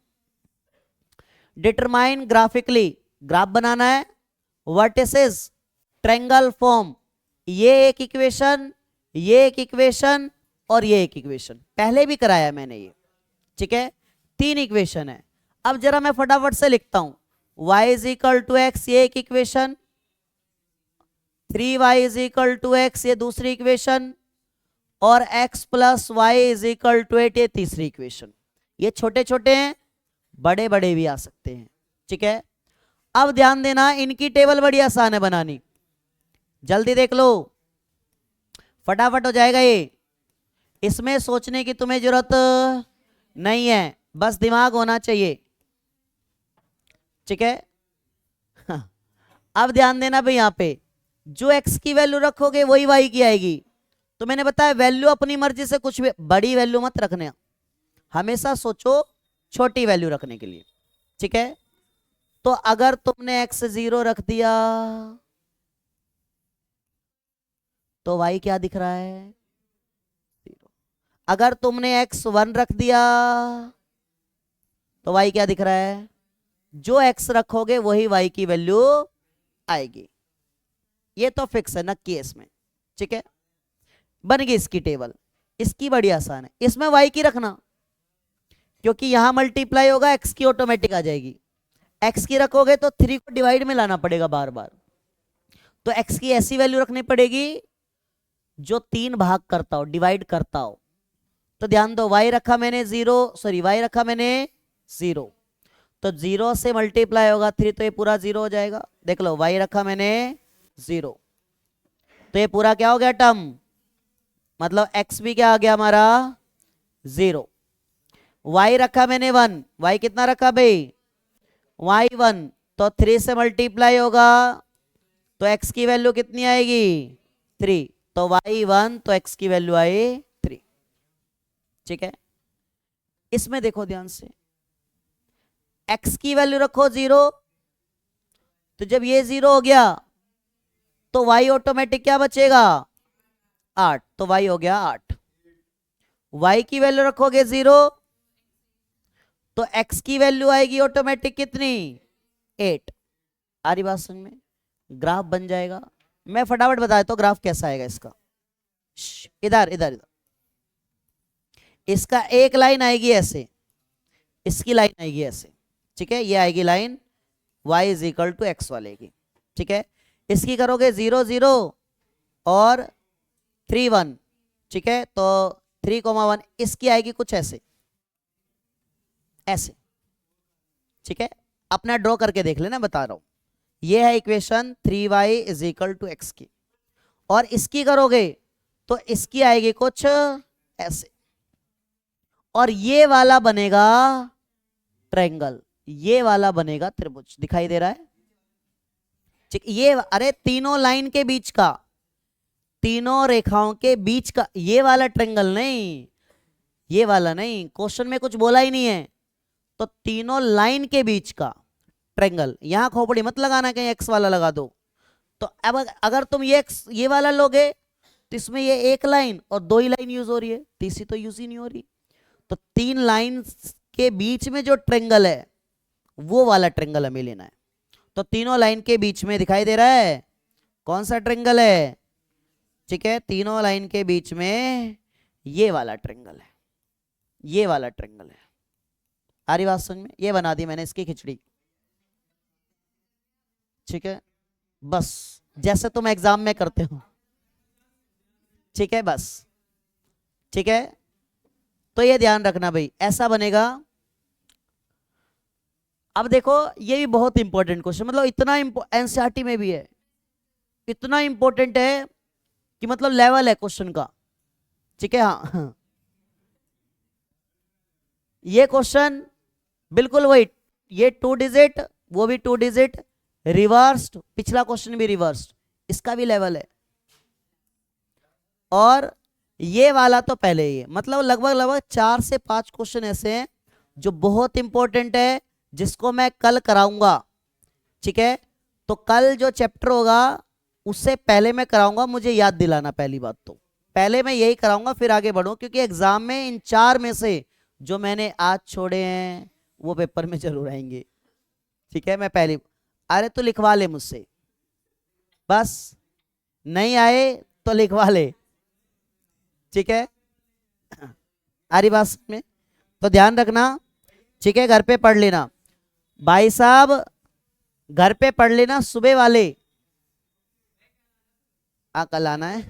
डिटरमाइन ग्राफिकली, ग्राफ बनाना है, वर्टिसेस ट्रायंगल फॉर्म, ये एक इक्वेशन, ये एक इक्वेशन और ये एक इक्वेशन, पहले भी कराया मैंने ये। ठीक है, 3 इक्वेशन है। अब जरा मैं फटाफट से लिखता हूं, y is equal to X, ये एक equation, 3y is equal to X, ये दूसरी इक्वेशन, और x plus Y is equal to 8, ये तीसरी इक्वेशन। ये छोटे छोटे हैं, बड़े बड़े भी आ सकते हैं। ठीक है, अब ध्यान देना, इनकी टेबल बड़ी आसान है बनानी, जल्दी देख लो, फटाफट हो जाएगा ये, इसमें सोचने की तुम्हें जरूरत नहीं है, बस दिमाग होना चाहिए। ठीक है, हाँ। अब ध्यान देना भाई, यहां पे जो x की वैल्यू रखोगे वही y की आएगी। तो मैंने बताया वैल्यू अपनी मर्जी से कुछ भी, बड़ी वैल्यू मत रखने, हमेशा सोचो छोटी वैल्यू रखने के लिए। ठीक है, तो अगर तुमने x 0 रख दिया तो y क्या दिख रहा है, 0। अगर तुमने x 1 रख दिया तो y क्या दिख रहा है, जो x रखोगे वही y की वैल्यू आएगी, ये तो फिक्स है, नक्की है इसमें। ठीक है, बन गई इसकी टेबल, इसकी बड़ी आसान है, इसमें y की रखना, क्योंकि यहां मल्टीप्लाई होगा, x की ऑटोमेटिक आ जाएगी। x की रखोगे तो 3 को डिवाइड में लाना पड़ेगा बार बार, तो x की ऐसी वैल्यू रखनी पड़ेगी जो 3 भाग करता हो, डिवाइड करता हो। तो ध्यान दो, y रखा मैंने 0, सॉरी y रखा मैंने 0, तो 0 से मल्टीप्लाई होगा 3, तो ये पूरा 0 हो जाएगा। देख लो, y रखा मैंने 0, तो ये पूरा क्या हो गया टर्म, मतलब x भी क्या आ गया हमारा 0। y रखा मैंने 1, y कितना रखा भाई, y 1, तो 3 से मल्टीप्लाई होगा तो x की वैल्यू कितनी आएगी 3, तो y 1, तो x की वैल्यू आई 3। ठीक है, इसमें देखो ध्यान से, x की वैल्यू रखो 0, तो जब ये 0 हो गया तो y ऑटोमेटिक क्या बचेगा 8, तो y हो गया 8। y की वैल्यू रखोगे 0, तो x की वैल्यू आएगी ऑटोमेटिक कितनी 8। आ रही बात समझ में, ग्राफ बन जाएगा। मैं फटाफट बता देता हूं ग्राफ कैसा आएगा इसका, इधर इधर इधर, इसका एक लाइन आएगी ऐसे, इसकी लाइन आएगी ऐसे, ठीक है, ये आएगी line y is equal to X वाले की। ठीक है, इसकी करोगे 0 0 और 3 1। ठीक है, तो 3,1 इसकी आएगी कुछ ऐसे ऐसे। ठीक है, अपना ड्रॉ करके देख लेना, बता रहा हूं। ये है equation 3y is equal to X की, और इसकी करोगे तो इसकी आएगी कुछ ऐसे, और ये वाला बनेगा ट्रायंगल, ये वाला बनेगा त्रिभुज। दिखाई दे रहा है? ठीक, ये अरे तीनों लाइन के बीच का, तीनों रेखाओं के बीच का ये वाला ट्रायंगल, नहीं ये वाला नहीं, क्वेश्चन में कुछ बोला ही नहीं है। तो तीनों लाइन के बीच का ट्रायंगल, यहां खोपड़ी मत लगाना, कहीं एक्स वाला लगा दो। तो अब अगर तुम ये वाला लोगे तो इसमें ये एक लाइन और 2 ही लाइन यूज हो रही है, तीसरी तो यूज ही नहीं हो रही। तो 3 लाइन के बीच में जो ट्रायंगल है वो वाला ट्रायंगल हमें लेना है। तो तीनों लाइन के बीच में दिखाई दे रहा है कौन सा ट्रायंगल है? ठीक है, तीनों लाइन के बीच में ये वाला ट्रायंगल है, ये वाला ट्रायंगल है। आ रही बात समझ में? ये बना दी मैंने इसकी खिचड़ी। ठीक है, बस जैसे तुम एग्जाम में करते हो। ठीक है, बस ठीक है, तो ये ध्यान रखना भाई, ऐसा बनेगा। अब देखो ये भी बहुत इंपॉर्टेंट क्वेश्चन, मतलब इतना एनसीईआरटी में भी है, इतना इंपॉर्टेंट है कि मतलब लेवल है क्वेश्चन का। ठीक है, हाँ ये क्वेश्चन बिल्कुल वही, ये 2 डिजिट, वो भी 2 डिजिट, रिवर्स्ड, पिछला क्वेश्चन भी रिवर्स्ड, इसका भी लेवल है। और ये वाला तो पहले ही है, मतलब लगभग 4 से 5 क्वेश्चन ऐसे हैं जो बहुत इंपॉर्टेंट है, जिसको मैं कल कराऊंगा। ठीक है, तो कल जो चैप्टर होगा उससे पहले मैं कराऊंगा, मुझे याद दिलाना। पहली बात तो पहले मैं यही कराऊंगा, फिर आगे बढ़ूं, क्योंकि एग्जाम में इन 4 में से जो मैंने आज छोड़े हैं वो पेपर में जरूर आएंगे। ठीक है, मैं पहले, अरे तो लिखवा ले मुझसे, बस नहीं आए तो लिखवा ले। ठीक है, आ रही बात में? तो ध्यान रखना। ठीक है, घर पे पढ़ लेना भाई साहब, घर पे पढ़ लेना सुबह वाले, कल आना है।